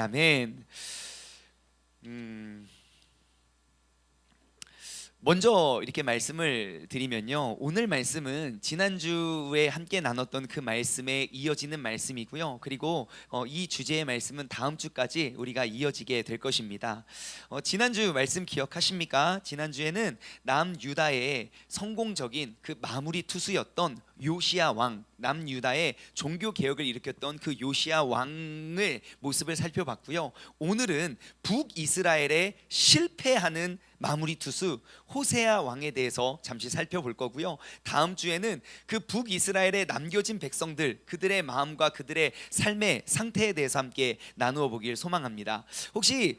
아멘. 먼저 이렇게 말씀을 드리면요, 오늘 말씀은 지난주에 함께 나눴던 그 말씀에 이어지는 말씀이고요. 그리고 이 주제의 말씀은 다음 주까지 우리가 이어지게 될 것입니다. 지난주 말씀 기억하십니까? 지난주에는 남유다의 성공적인 그 마무리 투수였던 요시야 왕, 남유다의 종교 개혁을 일으켰던 그 요시야 왕의 모습을 살펴봤고요. 오늘은 북이스라엘의 실패하는 마무리 투수 호세아 왕에 대해서 잠시 살펴볼 거고요. 다음 주에는 그 북이스라엘에 남겨진 백성들, 그들의 마음과 그들의 삶의 상태에 대해서 함께 나누어 보길 소망합니다. 혹시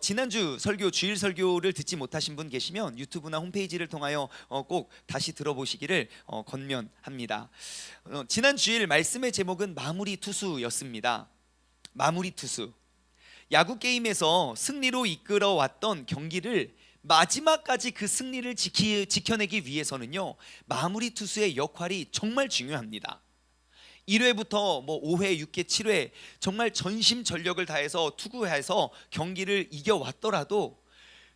지난주 설교, 주일 설교를 듣지 못하신 분 계시면 유튜브나 홈페이지를 통하여 꼭 다시 들어보시기를 권면합니다. 지난 주일 말씀의 제목은 마무리 투수였습니다. 마무리 투수. 야구 게임에서 승리로 이끌어왔던 경기를 마지막까지 그 승리를 지켜내기 위해서는요, 마무리 투수의 역할이 정말 중요합니다. 1회부터 5회, 6회, 7회 정말 전심전력을 다해서 투구해서 경기를 이겨왔더라도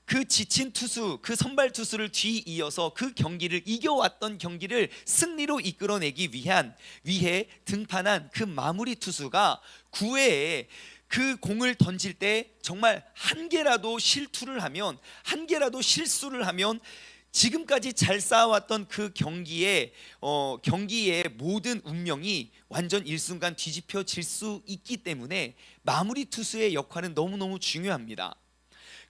그 지친 투수, 그 선발 투수를 뒤이어서 그 경기를 이겨왔던 경기를 승리로 이끌어내기 위해 등판한 그 마무리 투수가 9회에 그 공을 던질 때 정말 한 개라도 실투를 하면, 한 개라도 실수를 하면 지금까지 잘 쌓아왔던 그 경기의 모든 운명이 완전 일순간 뒤집혀질 수 있기 때문에 마무리 투수의 역할은 너무너무 중요합니다.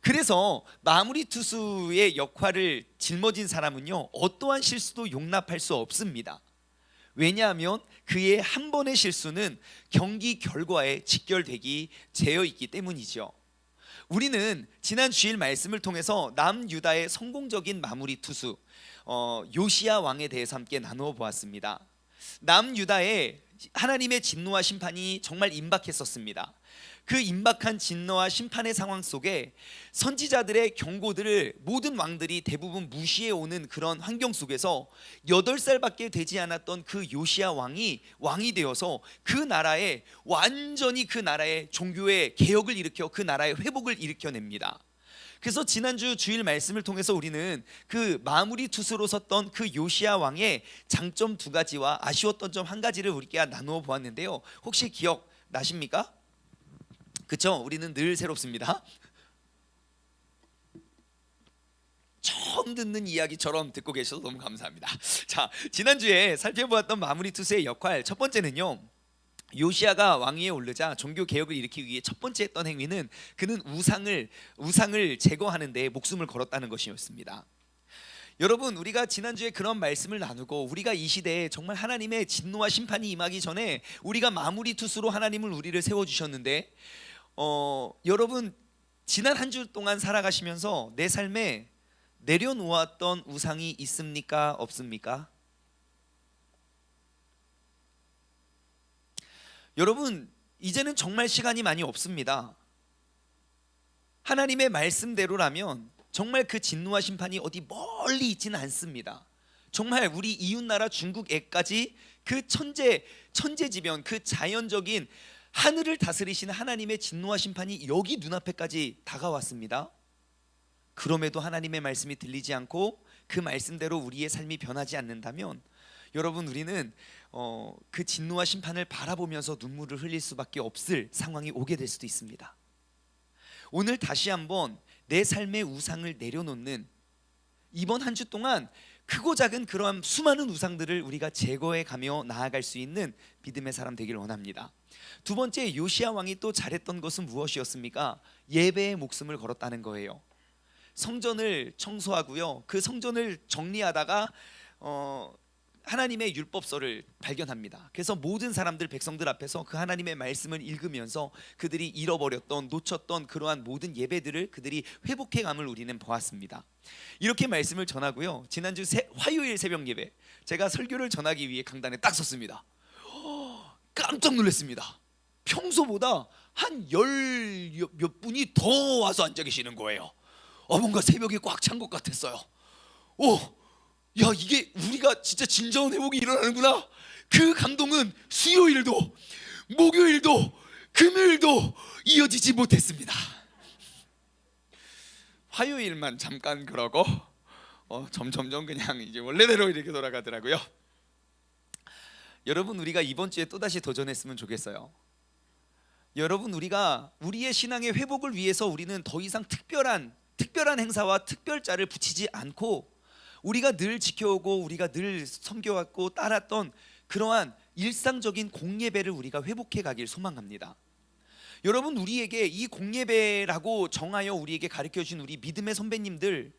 그래서 마무리 투수의 역할을 짊어진 사람은요, 어떠한 실수도 용납할 수 없습니다. 왜냐하면 그의 한 번의 실수는 경기 결과에 직결되기 되어 있기 때문이죠. 우리는 지난 주일 말씀을 통해서 남유다의 성공적인 마무리 투수 요시야 왕에 대해서 함께 나누어 보았습니다. 남유다에 하나님의 진노와 심판이 정말 임박했었습니다. 그 임박한 진노와 심판의 상황 속에 선지자들의 경고들을 모든 왕들이 대부분 무시해오는 그런 환경 속에서 8살밖에 되지 않았던 그 요시야 왕이 되어서 그 나라에 완전히 그 나라의 종교의 개혁을 일으켜 그 나라의 회복을 일으켜냅니다. 그래서 지난주 주일 말씀을 통해서 우리는 그 마무리 투수로 섰던 그 요시야 왕의 장점 2가지와 아쉬웠던 점 1가지를 우리가 나누어 보았는데요. 혹시 기억 나십니까? 그렇죠? 우리는 늘 새롭습니다. 처음 듣는 이야기처럼 듣고 계셔서 너무 감사합니다. 자, 지난주에 살펴보았던 마무리 투수의 역할, 첫 번째는요, 요시야가 왕위에 오르자 종교 개혁을 일으키기 위해 첫 번째 했던 행위는 그는 우상을 제거하는 데 목숨을 걸었다는 것이었습니다. 여러분, 우리가 지난주에 그런 말씀을 나누고 우리가 이 시대에 정말 하나님의 진노와 심판이 임하기 전에 우리가 마무리 투수로 하나님을 우리를 세워주셨는데, 여러분, 지난 한 주 동안 살아가시면서 내 삶에 내려놓았던 우상이 있습니까? 없습니까? 여러분, 이제는 정말 시간이 많이 없습니다. 하나님의 말씀대로라면 정말 그 진노와 심판이 어디 멀리 있지는 않습니다. 정말 우리 이웃나라 중국에까지 그 천재지변, 그 자연적인 하늘을 다스리시는 하나님의 진노와 심판이 여기 눈앞에까지 다가왔습니다. 그럼에도 하나님의 말씀이 들리지 않고 그 말씀대로 우리의 삶이 변하지 않는다면, 여러분, 우리는 그 진노와 심판을 바라보면서 눈물을 흘릴 수밖에 없을 상황이 오게 될 수도 있습니다. 오늘 다시 한번 내 삶의 우상을 내려놓는, 이번 한 주 동안 크고 작은 그러한 수많은 우상들을 우리가 제거해 가며 나아갈 수 있는 믿음의 사람 되길 원합니다. 두 번째, 요시야 왕이 또 잘했던 것은 무엇이었습니까? 예배의 목숨을 걸었다는 거예요. 성전을 청소하고요, 그 성전을 정리하다가 하나님의 율법서를 발견합니다. 그래서 모든 사람들, 백성들 앞에서 그 하나님의 말씀을 읽으면서 그들이 잃어버렸던, 놓쳤던 그러한 모든 예배들을 그들이 회복해감을 우리는 보았습니다. 이렇게 말씀을 전하고요, 지난주 화요일 새벽 예배, 제가 설교를 전하기 위해 강단에 딱 섰습니다. 깜짝 놀랐습니다. 평소보다 한 10몇 분이 더 와서 앉아 계시는 거예요. 뭔가 새벽이 꽉 찬 것 같았어요. 야, 이게 우리가 진짜 진정한 회복이 일어나는구나. 그 감동은 수요일도 목요일도 금요일도 이어지지 못했습니다. 화요일만 잠깐 그러고 점점점 그냥 이제 원래대로 이렇게 돌아가더라고요. 여러분, 우리가 이번 주에 또다시 도전했으면 좋겠어요. 여러분, 우리가 우리의 신앙의 회복을 위해서 우리는 더 이상 특별한 행사와 특별자를 붙이지 않고 우리가 늘 지켜오고 우리가 늘 섬겨왔고 따랐던 그러한 일상적인 공예배를 우리가 회복해 가길 소망합니다. 여러분, 우리에게 이 공예배라고 정하여 우리에게 가르쳐준 우리 믿음의 선배님들,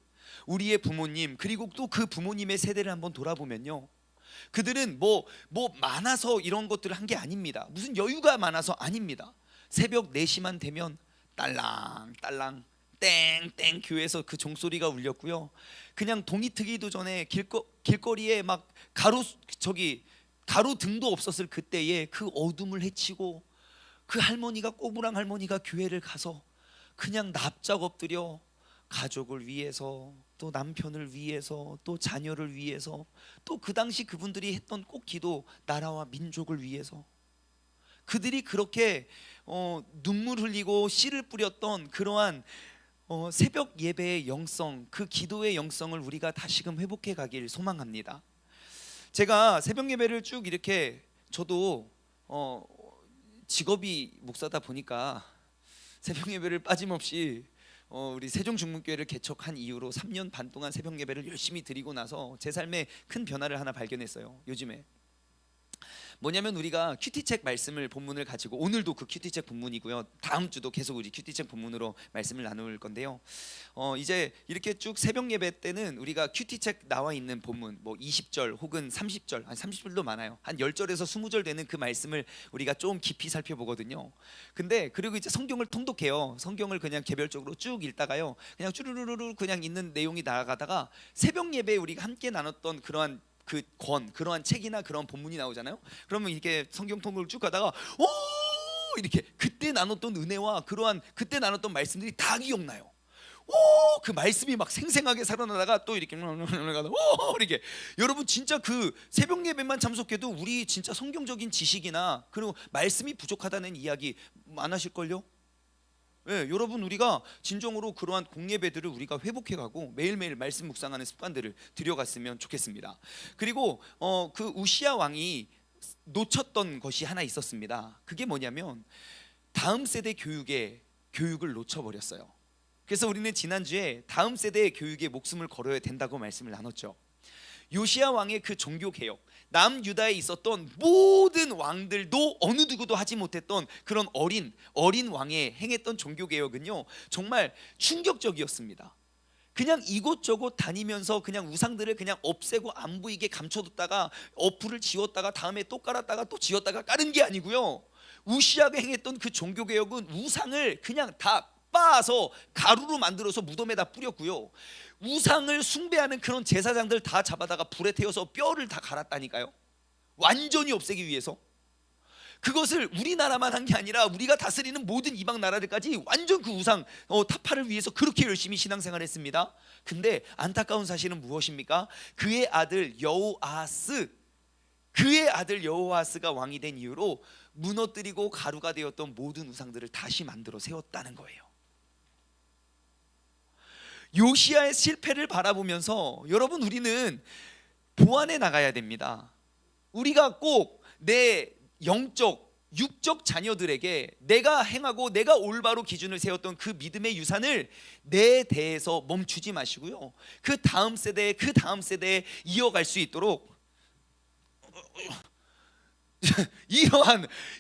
우리의 부모님, 그리고 또 그 부모님의 세대를 한번 돌아보면요, 그들은 뭐 많아서 이런 것들을 한 게 아닙니다. 무슨 여유가 많아서 아닙니다. 새벽 4시만 되면 딸랑딸랑 땡땡 교회에서 그 종소리가 울렸고요. 그냥 동이 트기도 전에 길거리에 막 가로등도 없었을 그때에 그 어둠을 헤치고 그 할머니가, 꼬부랑 할머니가 교회를 가서 그냥 납작 엎드려 가족을 위해서, 또 남편을 위해서, 또 자녀를 위해서, 또 그 당시 그분들이 했던 꼭 기도, 나라와 민족을 위해서, 그들이 그렇게 눈물 흘리고 씨를 뿌렸던 그러한 새벽 예배의 영성, 그 기도의 영성을 우리가 다시금 회복해 가길 소망합니다. 제가 새벽 예배를 쭉 이렇게, 저도 직업이 목사다 보니까 새벽 예배를 빠짐없이 우리 세종중문교회를 개척한 이후로 3년 반 동안 새벽 예배를 열심히 드리고 나서 제 삶에 큰 변화를 하나 발견했어요. 요즘에 뭐냐면, 우리가 큐티책 말씀을 본문을 가지고, 오늘도 그 큐티책 본문이고요, 다음 주도 계속 우리 큐티책 본문으로 말씀을 나눌 건데요, 이제 이렇게 쭉 새벽 예배 때는 우리가 큐티책 나와 있는 본문, 뭐 20절 혹은 30절, 한 30절도 많아요, 한 10절에서 20절 되는 그 말씀을 우리가 좀 깊이 살펴보거든요. 근데 그리고 이제 성경을 통독해요. 성경을 그냥 개별적으로 쭉 읽다가요, 그냥 쭈루루루 그냥 있는 내용이 나아가다가 새벽 예배에 우리가 함께 나눴던 그러한 책이나 그런 본문이 나오잖아요. 그러면 이렇게 성경 통독을 쭉 가다가 이렇게 그때 나눴던 은혜와 그러한 그때 나눴던 말씀들이 다 기억나요. 그 말씀이 막 생생하게 살아나다가 또 이렇게 이렇게, 여러분 진짜 그 새벽 예배만 참석해도 우리 진짜 성경적인 지식이나 그리고 말씀이 부족하다는 이야기 많으실걸요. 예, 여러분, 우리가 진정으로 그러한 공예배들을 우리가 회복해가고 매일매일 말씀 묵상하는 습관들을 들여갔으면 좋겠습니다. 그리고 그 우시야 왕이 놓쳤던 것이 하나 있었습니다. 그게 뭐냐면, 다음 세대 교육을 놓쳐버렸어요. 그래서 우리는 지난주에 다음 세대의 교육에 목숨을 걸어야 된다고 말씀을 나눴죠. 요시야 왕의 그 종교 개혁, 남유다에 있었던 모든 왕들도 어느 누구도 하지 못했던 그런 어린 왕의 행했던 종교 개혁은요, 정말 충격적이었습니다. 그냥 이곳저곳 다니면서 그냥 우상들을 그냥 없애고 안 보이게 감춰뒀다가 어플을 지웠다가 다음에 또 깔았다가 또 지웠다가 깔은 게 아니고요, 우시아가 행했던 그 종교 개혁은 우상을 그냥 다 빻아서 가루로 만들어서 무덤에다 뿌렸고요, 우상을 숭배하는 그런 제사장들 다 잡아다가 불에 태워서 뼈를 다 갈았다니까요. 완전히 없애기 위해서. 그것을 우리나라만 한 게 아니라 우리가 다스리는 모든 이방 나라들까지 완전 그 우상 타파를 위해서 그렇게 열심히 신앙생활을 했습니다. 근데 안타까운 사실은 무엇입니까? 그의 아들 여호아스가 왕이 된 이후로 무너뜨리고 가루가 되었던 모든 우상들을 다시 만들어 세웠다는 거예요. 요시야의 실패를 바라보면서 여러분, 우리는 보완해 나가야 됩니다. 우리가 꼭 내 육적 자녀들에게 내가 행하고 내가 올바로 기준을 세웠던 그 믿음의 유산을 내 대에서 멈추지 마시고요, 그 다음 세대에 이어갈 수 있도록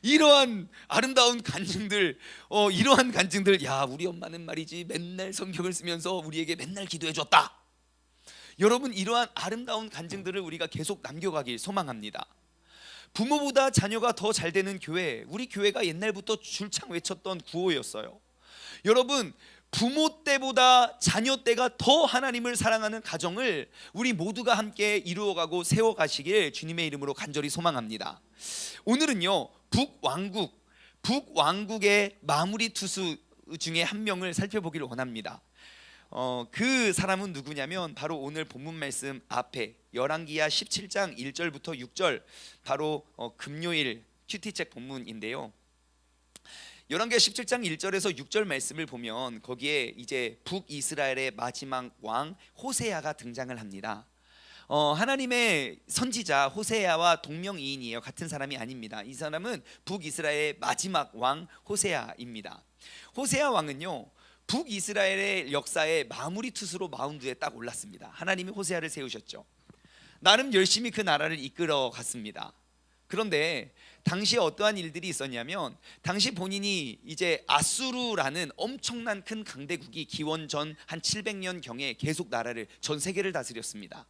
이러한 아름다운 간증들, 이러한 간증들, 야, 우리 엄마는 말이지 맨날 성경을 쓰면서 우리에게 맨날 기도해 줬다. 여러분, 이러한 아름다운 간증들을 우리가 계속 남겨가길 소망합니다. 부모보다 자녀가 더 잘 되는 교회, 우리 교회가 옛날부터 줄창 외쳤던 구호였어요. 여러분, 부모 때보다 자녀 때가 더 하나님을 사랑하는 가정을 우리 모두가 함께 이루어가고 세워가시길 주님의 이름으로 간절히 소망합니다. 오늘은요, 북왕국의 마무리 투수 중에 한 명을 살펴보기를 원합니다. 그 사람은 누구냐면 바로 오늘 본문 말씀 앞에 열왕기하 17장 1절부터 6절, 바로 금요일 큐티책 본문인데요. 열왕기하 17장 1절에서 6절 말씀을 보면 거기에 이제 북이스라엘의 마지막 왕 호세아가 등장을 합니다. 하나님의 선지자 호세아와 동명이인이에요. 같은 사람이 아닙니다. 이 사람은 북이스라엘의 마지막 왕 호세아입니다. 호세아 왕은요, 북이스라엘의 역사의 마무리 투수로 마운드에 딱 올랐습니다. 하나님이 호세아를 세우셨죠. 나름 열심히 그 나라를 이끌어 갔습니다. 그런데 당시에 어떠한 일들이 있었냐면, 당시 본인이 이제 아수르라는 엄청난 큰 강대국이 기원전 한 700년 경에 계속 나라를, 전 세계를 다스렸습니다.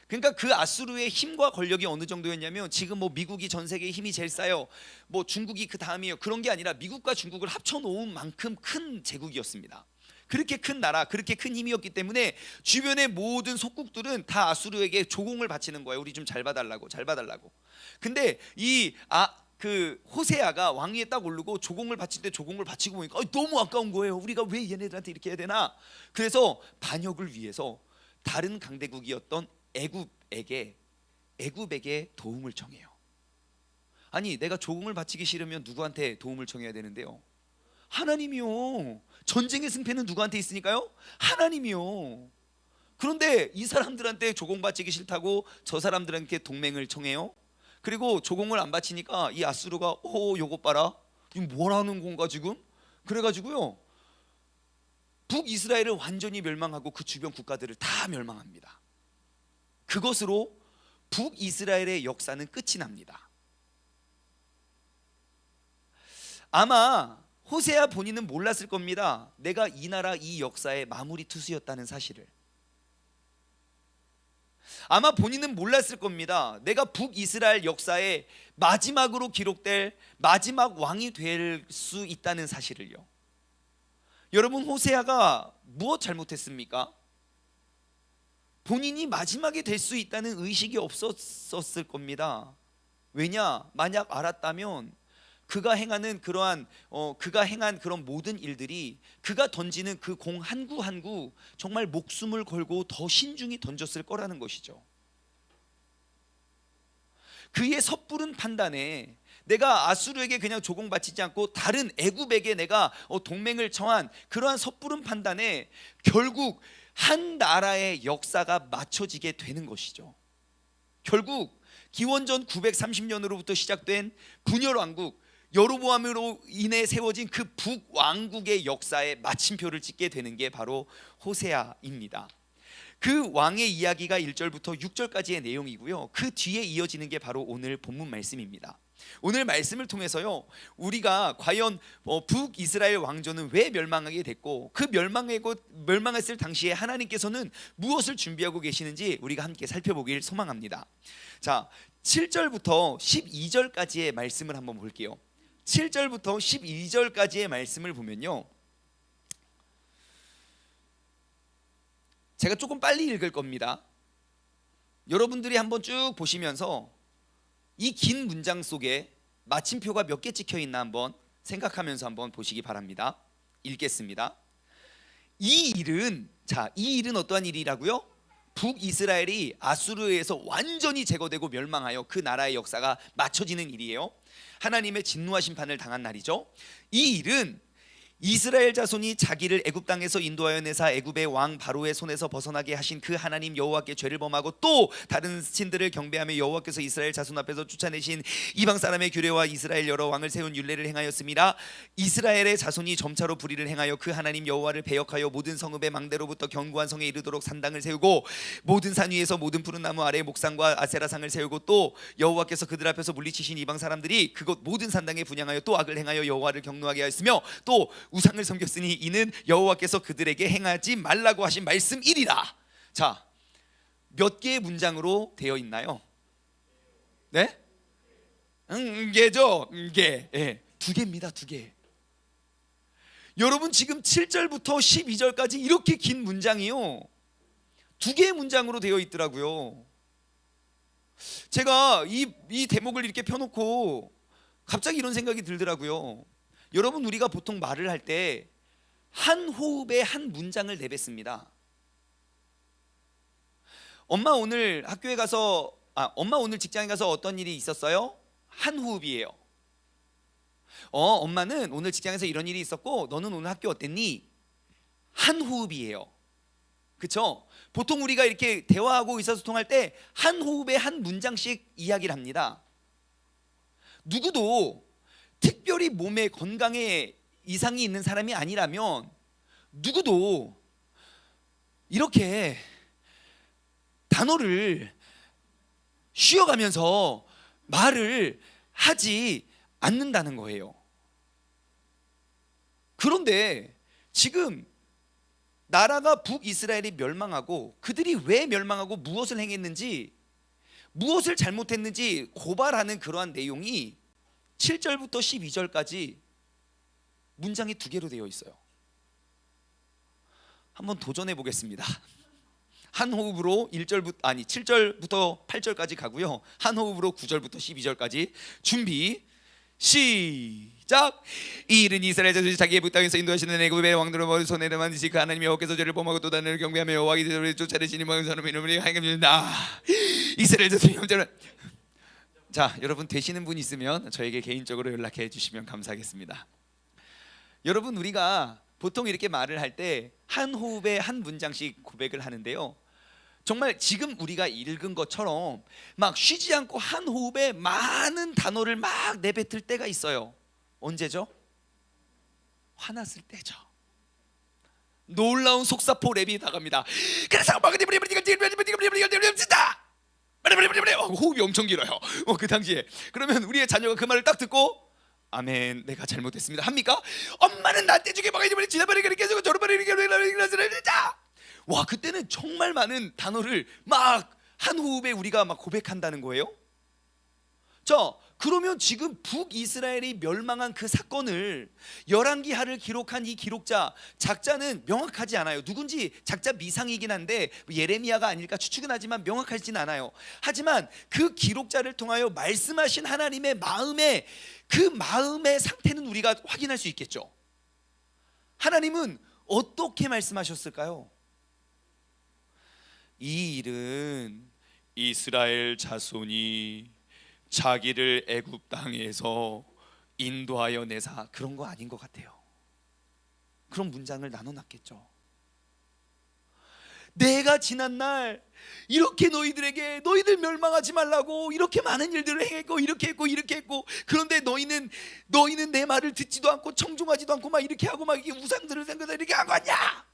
그러니까 그 아수르의 힘과 권력이 어느 정도였냐면, 지금 뭐 미국이 전 세계에 힘이 제일 싸요, 뭐 중국이 그 다음이에요, 그런 게 아니라 미국과 중국을 합쳐놓은 만큼 큰 제국이었습니다. 그렇게 큰 나라, 그렇게 큰 힘이었기 때문에 주변의 모든 속국들은 다 아수르에게 조공을 바치는 거예요. 우리 좀 잘 봐달라고, 잘 봐달라고. 근데 그 호세아가 왕위에 딱 오르고 조공을 바칠 때 조공을 바치고 보니까 너무 아까운 거예요. 우리가 왜 얘네들한테 이렇게 해야 되나? 그래서 반역을 위해서 다른 강대국이었던 애굽에게 도움을 청해요. 아니, 내가 조공을 바치기 싫으면 누구한테 도움을 청해야 되는데요? 하나님이요. 전쟁의 승패는 누구한테 있으니까요? 하나님이요. 그런데 이 사람들한테 조공 바치기 싫다고 저 사람들한테 동맹을 청해요. 그리고 조공을 안 바치니까 이 아수르가 요것 봐라, 이거 뭐라는 건가 지금? 그래가지고요, 북이스라엘을 완전히 멸망하고 그 주변 국가들을 다 멸망합니다. 그것으로 북이스라엘의 역사는 끝이 납니다. 아마 호세아 본인은 몰랐을 겁니다. 내가 이 나라 이 역사의 마무리 투수였다는 사실을. 아마 본인은 몰랐을 겁니다. 내가 북이스라엘 역사의 마지막으로 기록될 마지막 왕이 될 수 있다는 사실을요. 여러분, 호세아가 무엇 잘못했습니까? 본인이 마지막에 될 수 있다는 의식이 없었을 겁니다. 왜냐? 만약 알았다면 그가 행한 그런 모든 일들이, 그가 던지는 그 공 한 구 한 구 정말 목숨을 걸고 더 신중히 던졌을 거라는 것이죠. 그의 섣부른 판단에 내가 아수르에게 그냥 조공 바치지 않고 다른 애굽에게 내가 동맹을 청한 그러한 섣부른 판단에 결국 한 나라의 역사가 맞춰지게 되는 것이죠. 결국 기원전 930년으로부터 시작된 분열 왕국 여로보암으로 인해 세워진 그 북왕국의 역사에 마침표를 찍게 되는 게 바로 호세아입니다. 그 왕의 이야기가 1절부터 6절까지의 내용이고요, 그 뒤에 이어지는 게 바로 오늘 본문 말씀입니다. 오늘 말씀을 통해서요, 우리가 과연 북이스라엘 왕조는 왜 멸망하게 됐고, 그 멸망했을 당시에 하나님께서는 무엇을 준비하고 계시는지 우리가 함께 살펴보길 소망합니다. 자, 7절부터 12절까지의 말씀을 한번 볼게요. 7절부터 12절까지의 말씀을 보면요, 제가 조금 빨리 읽을 겁니다. 여러분들이 한번 쭉 보시면서 이 긴 문장 속에 마침표가 몇 개 찍혀 있나 한번 생각하면서 한번 보시기 바랍니다. 읽겠습니다. 이 일은 어떠한 일이라고요? 북이스라엘이 아수르에서 완전히 제거되고 멸망하여 그 나라의 역사가 맞춰지는 일이에요. 하나님의 진노와 심판을 당한 날이죠. 이 일은 이스라엘 자손이 자기를 애굽 땅에서 인도하여 내사 애굽의 왕 바로의 손에서 벗어나게 하신 그 하나님 여호와께 죄를 범하고 또 다른 신들을 경배하며 여호와께서 이스라엘 자손 앞에서 쫓아내신 이방 사람의 규례와 이스라엘 여러 왕을 세운 율례를 행하였음이라. 이스라엘의 자손이 점차로 불의를 행하여 그 하나님 여호와를 배역하여 모든 성읍의 망대로부터 견고한 성에 이르도록 산당을 세우고 모든 산 위에서 모든 푸른 나무 아래에 목상과 아세라상을 세우고 또 여호와께서 그들 앞에서 물리치신 이방 사람들이 그곳 모든 산당에 분향하여 또 악을 행하여 여호와를 경노하게 하였으며 또 우상을 섬겼으니 이는 여호와께서 그들에게 행하지 말라고 하신 말씀이리라. 자, 몇 개의 문장으로 되어 있나요? 네? 개죠. 개. 예, 두 개입니다. 두 개. 여러분, 지금 7절부터 12절까지 이렇게 긴 문장이요, 두 개의 문장으로 되어 있더라고요. 제가 이 대목을 이렇게 펴놓고 갑자기 이런 생각이 들더라고요. 여러분, 우리가 보통 말을 할 때 한 호흡에 한 문장을 내뱉습니다. 엄마 오늘 직장에 가서 어떤 일이 있었어요? 한 호흡이에요. 엄마는 오늘 직장에서 이런 일이 있었고 너는 오늘 학교 어땠니? 한 호흡이에요. 그쵸? 보통 우리가 이렇게 대화하고 의사소통할 때 한 호흡에 한 문장씩 이야기를 합니다. 누구도 특별히 몸에 건강에 이상이 있는 사람이 아니라면 누구도 이렇게 단어를 쉬어가면서 말을 하지 않는다는 거예요. 그런데 지금 나라가 북이스라엘이 멸망하고 그들이 왜 멸망하고 무엇을 행했는지, 무엇을 잘못했는지 고발하는 그러한 내용이 7절부터 12절까지 문장이 2개로 되어 있어요. 한번 도전해 보겠습니다. 한 호흡으로 7절부터 8절까지 가고요. 한 호흡으로 9절부터 12절까지. 준비 시작. 이 일은 이스라엘 자손이 자기의 북땅에서 인도하시는 애굽의 왕들을 손에 만드시 그 하나님의 여호와께서 저를 범하고 또 다른 경배하며 여호와의 이름을 쫓아내시니 모든 사람의 이름을 하여금니다. 이스라엘 자손이 형제를. 자, 여러분 되시는 분 있으면 저에게 개인적으로 연락해 주시면 감사하겠습니다. 여러분, 우리가 보통 이렇게 말을 할 때 한 호흡에 한 문장씩 고백을 하는데요, 정말 지금 우리가 읽은 것처럼 막 쉬지 않고 한 호흡에 많은 단어를 막 내뱉을 때가 있어요. 언제죠? 화났을 때죠. 놀라운 속사포 랩이 나갑니다. 그래서 호흡이 엄청 길어요. 그 당시에. 그러면 우리의 자녀가 그 말을 딱 듣고 아멘, 내가 잘못했습니다 합니까? 엄마는 나한테 주게 막아버리 지나버리 그렇게 해서 저러버리 와, 그때는 정말 많은 단어를 막 한 호흡에 우리가 막 고백한다는 거예요. 자, 그러면 지금 북이스라엘이 멸망한 그 사건을 열왕기하를 기록한 이 기록자, 작자는 명확하지 않아요. 누군지 작자 미상이긴 한데 예레미야가 아닐까 추측은 하지만 명확하지는 않아요. 하지만 그 기록자를 통하여 말씀하신 하나님의 마음의 그 마음의 상태는 우리가 확인할 수 있겠죠. 하나님은 어떻게 말씀하셨을까요? 이 일은 이스라엘 자손이 자기를 애굽 땅에서 인도하여 내사, 그런 거 아닌 것 같아요. 그런 문장을 나눠놨겠죠. 내가 지난날 이렇게 너희들에게 너희들 멸망하지 말라고 이렇게 많은 일들을 행했고 이렇게 했고 이렇게 했고, 그런데 너희는 내 말을 듣지도 않고 청종하지도 않고 막 이렇게 하고 막 이렇게 우상들을 생겨서 이렇게 한 거냐?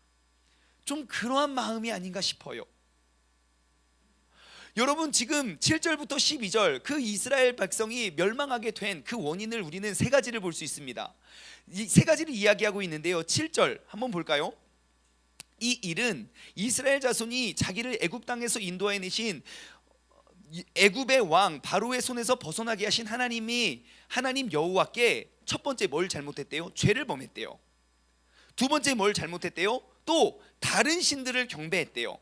좀 그러한 마음이 아닌가 싶어요. 여러분, 지금 7절부터 12절 그 이스라엘 백성이 멸망하게 된 그 원인을 우리는 3가지를 볼 수 있습니다. 이 3가지를 이야기하고 있는데요, 7절 한번 볼까요? 이 일은 이스라엘 자손이 자기를 애굽 땅에서 인도해 내신 애굽의 왕 바로의 손에서 벗어나게 하신 하나님 여호와께 첫 번째 뭘 잘못했대요? 죄를 범했대요. 두 번째 뭘 잘못했대요? 또 다른 신들을 경배했대요.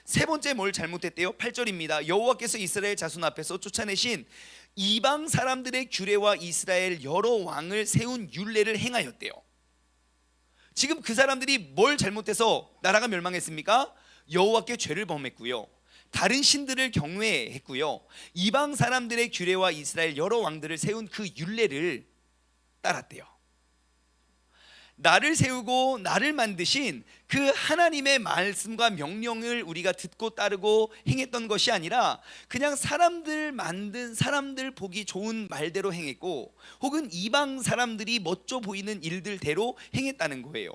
세 번째 뭘 잘못했대요? 8절입니다. 여호와께서 이스라엘 자손 앞에서 쫓아내신 이방 사람들의 규례와 이스라엘 여러 왕을 세운 율례를 행하였대요. 지금 그 사람들이 뭘 잘못해서 나라가 멸망했습니까? 여호와께 죄를 범했고요, 다른 신들을 경외했고요, 이방 사람들의 규례와 이스라엘 여러 왕들을 세운 그 율례를 따랐대요. 나를 세우고 나를 만드신 그 하나님의 말씀과 명령을 우리가 듣고 따르고 행했던 것이 아니라 그냥 사람들 만든, 사람들 보기 좋은 말대로 행했고 혹은 이방 사람들이 멋져 보이는 일들대로 행했다는 거예요.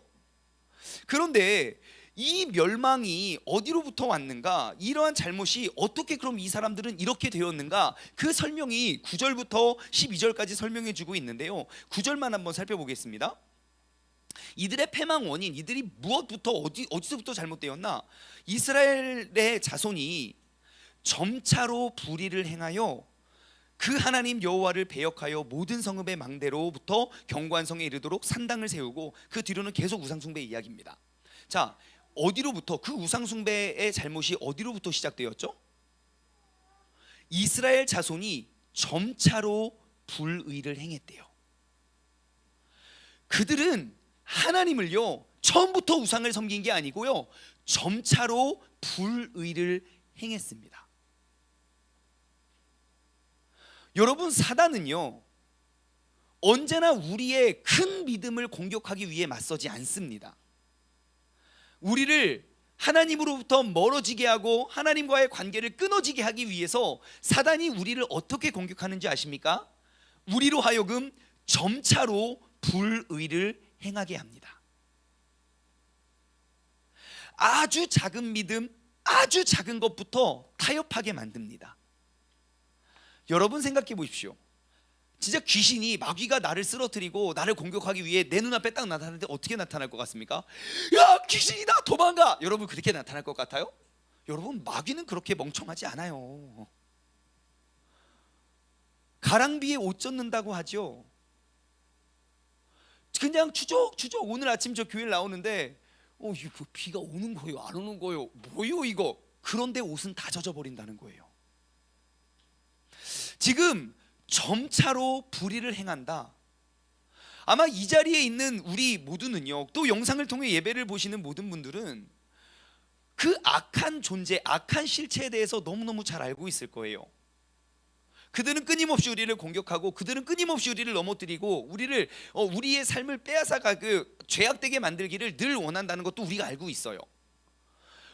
그런데 이 멸망이 어디로부터 왔는가? 이러한 잘못이 어떻게 그럼 이 사람들은 이렇게 되었는가? 그 설명이 9절부터 12절까지 설명해 주고 있는데요, 9절만 한번 살펴보겠습니다. 이들의 패망 원인, 이들이 무엇부터 어디서부터 잘못되었나? 이스라엘의 자손이 점차로 불의를 행하여 그 하나님 여호와를 배역하여 모든 성읍의 망대로부터 경관성에 이르도록 산당을 세우고 그 뒤로는 계속 우상숭배 이야기입니다. 자, 어디로부터, 그 우상숭배의 잘못이 어디로부터 시작되었죠? 이스라엘 자손이 점차로 불의를 행했대요. 그들은 하나님을요 처음부터 우상을 섬긴 게 아니고요, 점차로 불의를 행했습니다. 여러분, 사단은요 언제나 우리의 큰 믿음을 공격하기 위해 맞서지 않습니다. 우리를 하나님으로부터 멀어지게 하고 하나님과의 관계를 끊어지게 하기 위해서 사단이 우리를 어떻게 공격하는지 아십니까? 우리로 하여금 점차로 불의를 행하게 합니다. 아주 작은 믿음, 아주 작은 것부터 타협하게 만듭니다. 여러분 생각해 보십시오. 진짜 귀신이, 마귀가 나를 쓰러뜨리고 나를 공격하기 위해 내 눈앞에 딱 나타나는데 어떻게 나타날 것 같습니까? 야, 귀신이다, 도망가! 여러분 그렇게 나타날 것 같아요? 여러분, 마귀는 그렇게 멍청하지 않아요. 가랑비에 옷 젖는다고 하죠. 그냥 추적추적. 오늘 아침 저 교회를 나오는데 이거 비가 오는 거예요, 안 오는 거예요, 뭐요 이거? 그런데 옷은 다 젖어버린다는 거예요. 지금 점차로 불의를 행한다. 아마 이 자리에 있는 우리 모두는요, 또 영상을 통해 예배를 보시는 모든 분들은 그 악한 존재, 악한 실체에 대해서 너무너무 잘 알고 있을 거예요. 그들은 끊임없이 우리를 공격하고, 그들은 끊임없이 우리를 넘어뜨리고, 우리의 삶을 빼앗아가 죄악되게 만들기를 늘 원한다는 것도 우리가 알고 있어요.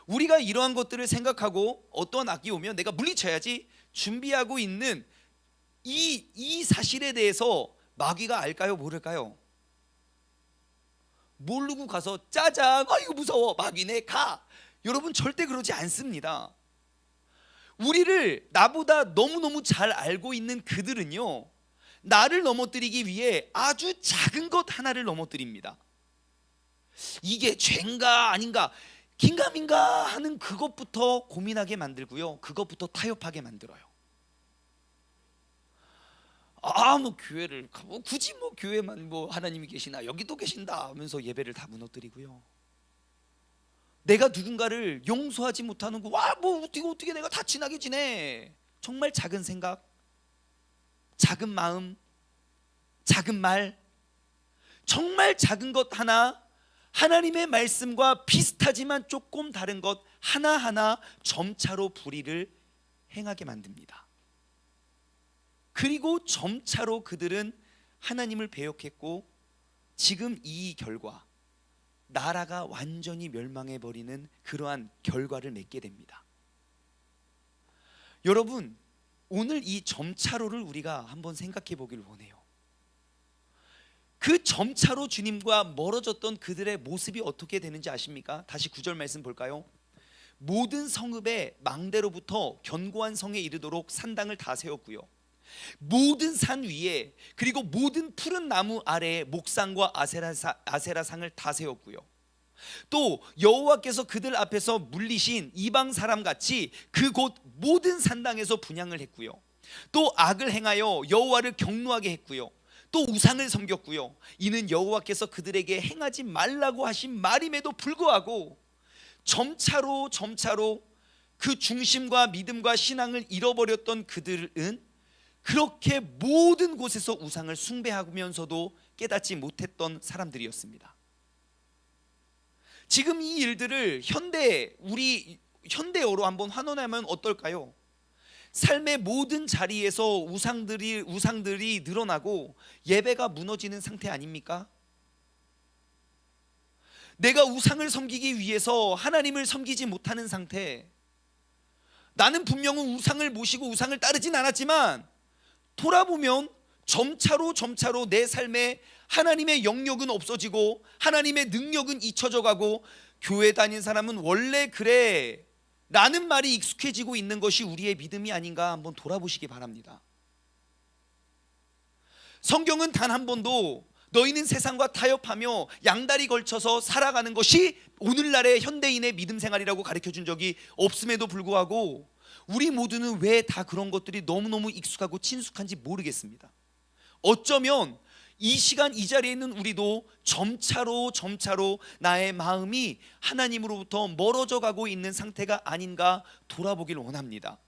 우리가 이러한 것들을 생각하고 어떠한 악이 오면 내가 물리쳐야지 준비하고 있는 이 사실에 대해서 마귀가 알까요, 모를까요? 모르고 가서 짜장, 이거 무서워, 마귀네, 가. 여러분 절대 그러지 않습니다. 우리를 나보다 너무너무 잘 알고 있는 그들은요, 나를 넘어뜨리기 위해 아주 작은 것 하나를 넘어뜨립니다. 이게 죄인가 아닌가, 긴가민가 하는 그것부터 고민하게 만들고요, 그것부터 타협하게 만들어요. 뭐 교회를 굳이 교회만 하나님이 계시나, 여기도 계신다 하면서 예배를 다 무너뜨리고요, 내가 누군가를 용서하지 못하는 거, 어떻게 내가 다 친하게 지내. 정말 작은 생각, 작은 마음, 작은 말, 정말 작은 것 하나, 하나님의 말씀과 비슷하지만 조금 다른 것 하나하나 점차로 불의를 행하게 만듭니다. 그리고 점차로 그들은 하나님을 배역했고, 지금 이 결과, 나라가 완전히 멸망해버리는 그러한 결과를 맺게 됩니다. 여러분, 오늘 이 점차로를 우리가 한번 생각해 보길 원해요. 그 점차로 주님과 멀어졌던 그들의 모습이 어떻게 되는지 아십니까? 다시 9절 말씀 볼까요? 모든 성읍의 망대로부터 견고한 성에 이르도록 산당을 다 세웠고요, 모든 산 위에, 그리고 모든 푸른 나무 아래에 목상과 아세라상을 다 세웠고요, 또 여호와께서 그들 앞에서 물리신 이방 사람 같이 그곳 모든 산당에서 분향을 했고요, 또 악을 행하여 여호와를 경노하게 했고요, 또 우상을 섬겼고요, 이는 여호와께서 그들에게 행하지 말라고 하신 말임에도 불구하고 점차로 그 중심과 믿음과 신앙을 잃어버렸던 그들은 그렇게 모든 곳에서 우상을 숭배하면서도 깨닫지 못했던 사람들이었습니다. 지금 이 일들을 현대어로 한번 환원하면 어떨까요? 삶의 모든 자리에서 우상들이 늘어나고 예배가 무너지는 상태 아닙니까? 내가 우상을 섬기기 위해서 하나님을 섬기지 못하는 상태. 나는 분명히 우상을 모시고 우상을 따르진 않았지만 돌아보면 점차로 내 삶에 하나님의 영역은 없어지고 하나님의 능력은 잊혀져 가고, 교회 다닌 사람은 원래 그래 라는 말이 익숙해지고 있는 것이 우리의 믿음이 아닌가 한번 돌아보시기 바랍니다. 성경은 단 한 번도 너희는 세상과 타협하며 양다리 걸쳐서 살아가는 것이 오늘날의 현대인의 믿음 생활이라고 가르쳐 준 적이 없음에도 불구하고 우리 모두는 왜 다 그런 것들이 너무너무 익숙하고 친숙한지 모르겠습니다. 어쩌면 이 시간 이 자리에 있는 우리도 점차로 나의 마음이 하나님으로부터 멀어져 가고 있는 상태가 아닌가 돌아보길 원합니다.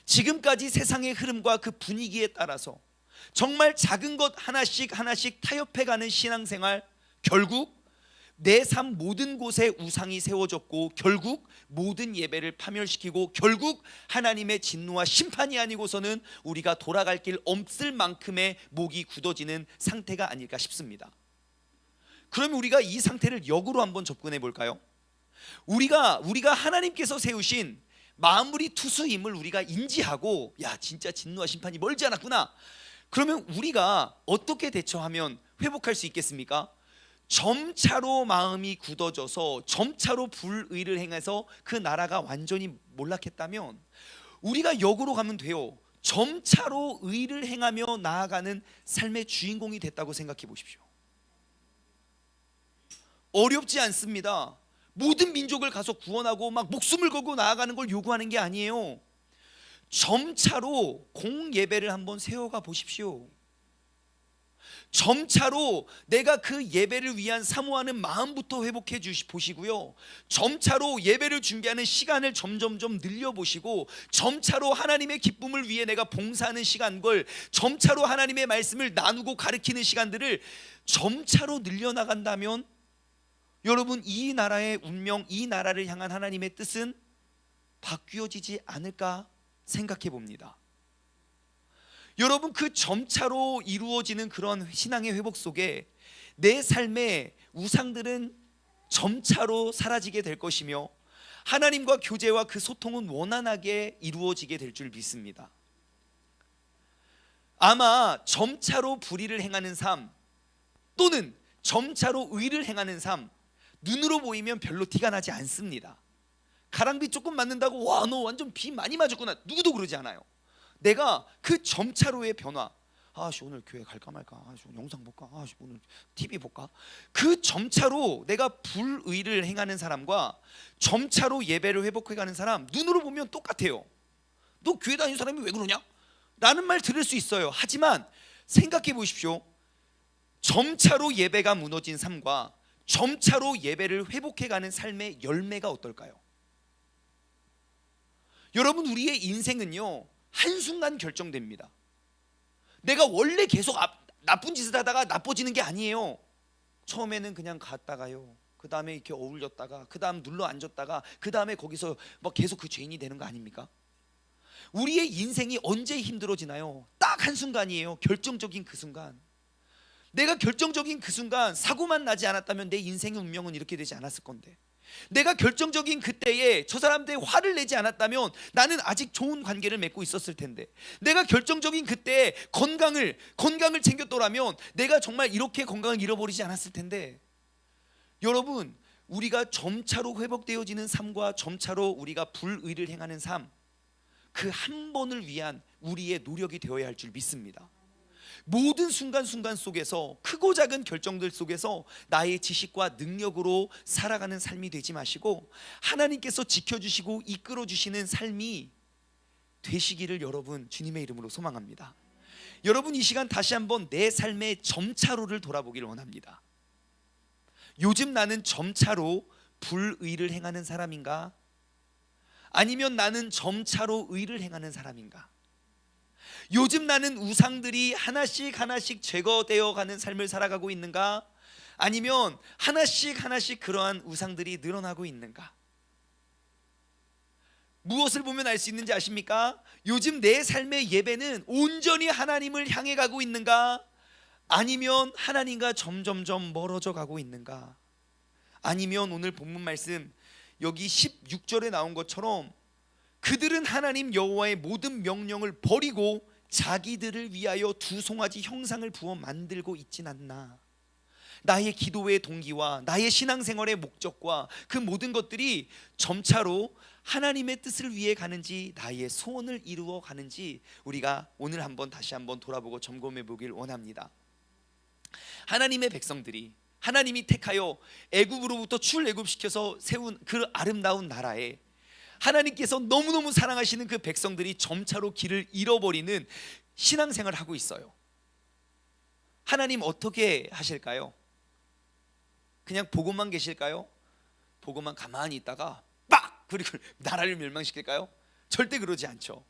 지금까지 세상의 흐름과 그 분위기에 따라서 정말 작은 것 하나씩 타협해가는 신앙생활, 결국 내 삶 모든 곳에 우상이 세워졌고 결국 모든 예배를 파멸시키고 결국 하나님의 진노와 심판이 아니고서는 우리가 돌아갈 길 없을 만큼의 목이 굳어지는 상태가 아닐까 싶습니다. 그러면 우리가 이 상태를 역으로 한번 접근해 볼까요? 우리가 하나님께서 세우신 마무리 투수임을 우리가 인지하고, 야, 진짜 진노와 심판이 멀지 않았구나. 그러면 우리가 어떻게 대처하면 회복할 수 있겠습니까? 점차로 마음이 굳어져서 점차로 불의를 행해서 그 나라가 완전히 몰락했다면 우리가 역으로 가면 돼요. 점차로 의를 행하며 나아가는 삶의 주인공이 됐다고 생각해 보십시오. 어렵지 않습니다. 모든 민족을 가서 구원하고 막 목숨을 걸고 나아가는 걸 요구하는 게 아니에요. 점차로 공예배를 한번 세워가 보십시오. 점차로 내가 그 예배를 위한 사모하는 마음부터 회복해 보시고요, 점차로 예배를 준비하는 시간을 점점점 늘려보시고, 점차로 하나님의 기쁨을 위해 내가 봉사하는 시간걸, 점차로 하나님의 말씀을 나누고 가르치는 시간들을 점차로 늘려나간다면 여러분, 이 나라의 운명, 이 나라를 향한 하나님의 뜻은 바뀌어지지 않을까 생각해 봅니다. 여러분, 그 점차로 이루어지는 그런 신앙의 회복 속에 내 삶의 우상들은 점차로 사라지게 될 것이며 하나님과 교제와 그 소통은 원활하게 이루어지게 될 줄 믿습니다. 아마 점차로 불의를 행하는 삶 또는 점차로 의를 행하는 삶, 눈으로 보이면 별로 티가 나지 않습니다. 가랑비 조금 맞는다고 와, 너 완전 비 많이 맞았구나, 누구도 그러지 않아요. 내가 그 점차로의 변화, 아씨 오늘 교회 갈까 말까, 아씨 오늘 영상 볼까, 아씨 오늘 TV 볼까, 그 점차로 내가 불의를 행하는 사람과 점차로 예배를 회복해가는 사람, 눈으로 보면 똑같아요. 너 교회 다니는 사람이 왜 그러냐? 라는 말 들을 수 있어요. 하지만 생각해 보십시오. 점차로 예배가 무너진 삶과 점차로 예배를 회복해가는 삶의 열매가 어떨까요? 여러분, 우리의 인생은요 한순간 결정됩니다. 내가 원래 계속 나쁜 짓을 하다가 나빠지는 게 아니에요. 처음에는 그냥 갔다가요, 그 다음에 이렇게 어울렸다가, 그 다음 눌러 앉았다가, 그 다음에 거기서 막 계속 그 죄인이 되는 거 아닙니까? 우리의 인생이 언제 힘들어지나요? 딱 한순간이에요. 결정적인 그 순간. 내가 결정적인 그 순간 사고만 나지 않았다면 내 인생의 운명은 이렇게 되지 않았을 건데, 내가 결정적인 그때에 저 사람들이 화를 내지 않았다면 나는 아직 좋은 관계를 맺고 있었을 텐데, 내가 결정적인 그때에 건강을 챙겼더라면 내가 정말 이렇게 건강을 잃어버리지 않았을 텐데, 여러분, 우리가 점차로 회복되어지는 삶과 점차로 우리가 불의를 행하는 삶, 그 한 번을 위한 우리의 노력이 되어야 할 줄 믿습니다. 모든 순간순간 속에서 크고 작은 결정들 속에서 나의 지식과 능력으로 살아가는 삶이 되지 마시고 하나님께서 지켜주시고 이끌어주시는 삶이 되시기를 여러분 주님의 이름으로 소망합니다. 여러분, 이 시간 다시 한번 내 삶의 점차로를 돌아보기를 원합니다. 요즘 나는 점차로 불의를 행하는 사람인가? 아니면 나는 점차로 의를 행하는 사람인가? 요즘 나는 우상들이 하나씩 제거되어 가는 삶을 살아가고 있는가? 아니면 하나씩 그러한 우상들이 늘어나고 있는가? 무엇을 보면 알 수 있는지 아십니까? 요즘 내 삶의 예배는 온전히 하나님을 향해 가고 있는가? 아니면 하나님과 점점점 멀어져 가고 있는가? 아니면 오늘 본문 말씀 여기 16절에 나온 것처럼 그들은 하나님 여호와의 모든 명령을 버리고 자기들을 위하여 두 송아지 형상을 부어 만들고 있진 않나? 나의 기도의 동기와 나의 신앙생활의 목적과 그 모든 것들이 점차로 하나님의 뜻을 위해 가는지 나의 소원을 이루어 가는지 우리가 오늘 다시 한번 돌아보고 점검해 보길 원합니다. 하나님의 백성들이 하나님이 택하여 애굽으로부터 출애굽시켜서 세운 그 아름다운 나라에 하나님께서 너무너무 사랑하시는 그 백성들이 점차로 길을 잃어버리는 신앙생활을 하고 있어요. 하나님 어떻게 하실까요? 그냥 보고만 계실까요? 보고만 가만히 있다가 빡! 그리고 나라를 멸망시킬까요? 절대 그러지 않죠.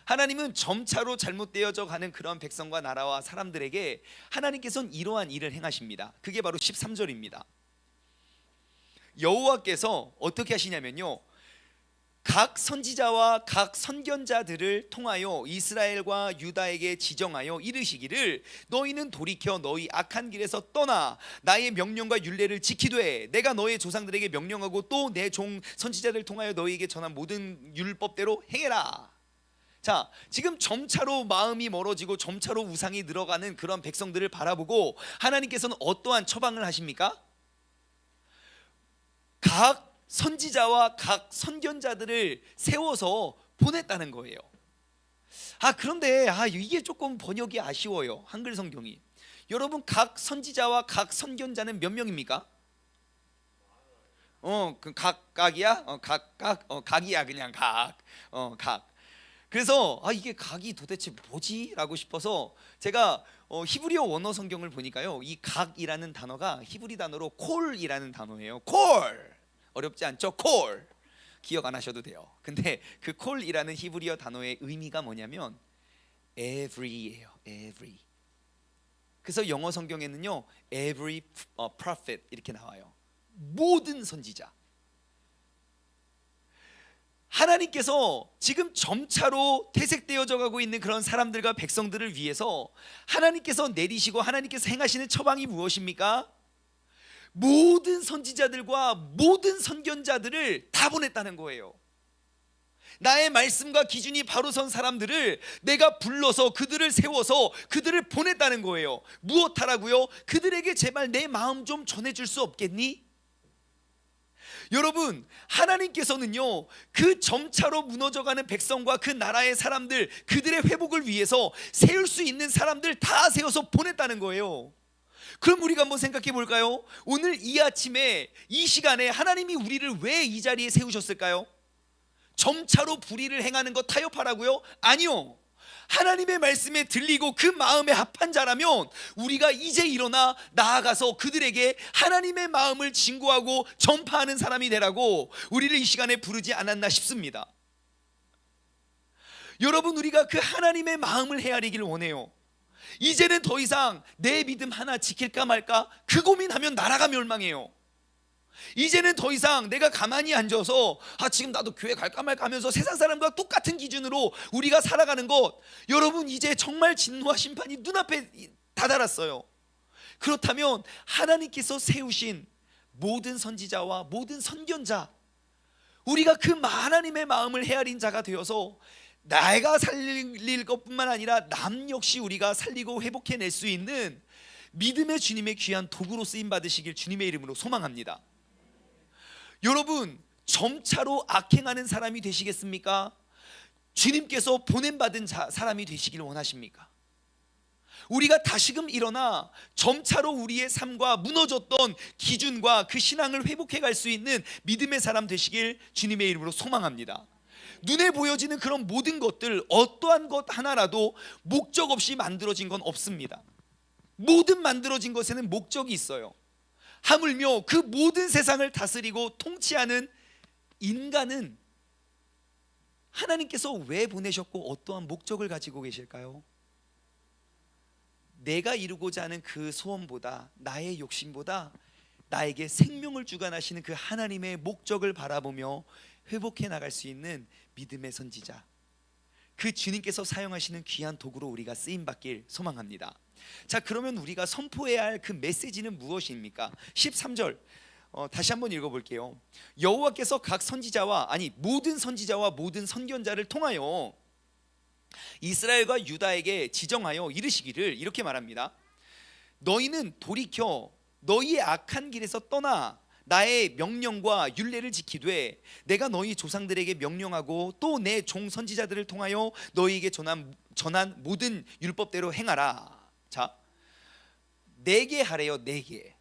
하나님은 점차로 잘못되어져 가는 그런 백성과 나라와 사람들에게 하나님께서는 이러한 일을 행하십니다. 그게 바로 13절입니다. 여호와께서 어떻게 하시냐면요, 각 선지자와 각 선견자들을 통하여 이스라엘과 유다에게 지정하여 이르시기를 너희는 돌이켜 너희 악한 길에서 떠나 나의 명령과 율례를 지키되 내가 너의 조상들에게 명령하고 또 내 종 선지자들을 통하여 너희에게 전한 모든 율법대로 행해라. 자, 지금 점차로 마음이 멀어지고 점차로 우상이 늘어가는 그런 백성들을 바라보고 하나님께서는 어떠한 처방을 하십니까? 각 선지자와 각 선견자들을 세워서 보냈다는 거예요. 그런데 이게 조금 번역이 아쉬워요. 한글 성경이. 여러분, 각 선지자와 각 선견자는 몇 명입니까? 그 각이야? 각이야, 그냥 각. 그래서 이게 각이 도대체 뭐지? 라고 싶어서 제가 히브리어 원어 성경을 보니까요, 이 각이라는 단어가 히브리 단어로 콜이라는 단어예요. 콜! 어렵지 않죠? 콜! 기억 안 하셔도 돼요. 근데 그 콜이라는 히브리어 단어의 의미가 뭐냐면 every예요. every. 그래서 영어 성경에는요, every prophet 이렇게 나와요. 모든 선지자. 하나님께서 지금 점차로 퇴색되어져 가고 있는 그런 사람들과 백성들을 위해서 하나님께서 내리시고 하나님께서 행하시는 처방이 무엇입니까? 모든 선지자들과 모든 선견자들을 다 보냈다는 거예요. 나의 말씀과 기준이 바로 선 사람들을 내가 불러서 그들을 세워서 그들을 보냈다는 거예요. 무엇하라고요? 그들에게 제발 내 마음 좀 전해줄 수 없겠니? 여러분, 하나님께서는요, 그 점차로 무너져가는 백성과 그 나라의 사람들, 그들의 회복을 위해서 세울 수 있는 사람들 다 세워서 보냈다는 거예요. 그럼 우리가 한번 생각해 볼까요? 오늘 이 아침에 이 시간에 하나님이 우리를 왜 이 자리에 세우셨을까요? 점차로 불의를 행하는 것 타협하라고요? 아니요. 하나님의 말씀에 들리고 그 마음에 합한 자라면 우리가 이제 일어나 나아가서 그들에게 하나님의 마음을 진구하고 전파하는 사람이 되라고 우리를 이 시간에 부르지 않았나 싶습니다. 여러분, 우리가 그 하나님의 마음을 헤아리기를 원해요. 이제는 더 이상 내 믿음 하나 지킬까 말까 그 고민하면 나라가 멸망해요. 이제는 더 이상 내가 가만히 앉아서 지금 나도 교회 갈까 말까 하면서 세상 사람과 똑같은 기준으로 우리가 살아가는 것, 여러분, 이제 정말 진노와 심판이 눈앞에 다다랐어요. 그렇다면 하나님께서 세우신 모든 선지자와 모든 선견자, 우리가 그 하나님의 마음을 헤아린 자가 되어서 내가 살릴 것뿐만 아니라 남 역시 우리가 살리고 회복해낼 수 있는 믿음의 주님의 귀한 도구로 쓰임 받으시길 주님의 이름으로 소망합니다. 여러분, 점차로 악행하는 사람이 되시겠습니까? 주님께서 보냄받은 사람이 되시길 원하십니까? 우리가 다시금 일어나 점차로 우리의 삶과 무너졌던 기준과 그 신앙을 회복해 갈 수 있는 믿음의 사람 되시길 주님의 이름으로 소망합니다. 눈에 보여지는 그런 모든 것들, 어떠한 것 하나라도 목적 없이 만들어진 건 없습니다. 모든 만들어진 것에는 목적이 있어요. 하물며 그 모든 세상을 다스리고 통치하는 인간은 하나님께서 왜 보내셨고 어떠한 목적을 가지고 계실까요? 내가 이루고자 하는 그 소원보다, 나의 욕심보다 나에게 생명을 주관하시는 그 하나님의 목적을 바라보며 회복해 나갈 수 있는 믿음의 선지자, 그 주님께서 사용하시는 귀한 도구로 우리가 쓰임받길 소망합니다. 자, 그러면 우리가 선포해야 할 그 메시지는 무엇입니까? 13절 다시 한번 읽어볼게요. 여호와께서 각 선지자와 모든 선지자와 모든 선견자를 통하여 이스라엘과 유다에게 지정하여 이르시기를 이렇게 말합니다. 너희는 돌이켜 너희의 악한 길에서 떠나 나의 명령과 율례를 지키되 내가 너희 조상들에게 명령하고 또 내 종 선지자들을 통하여 너희에게 전한 모든 율법대로 행하라. 자, 4개 하래요. 4개.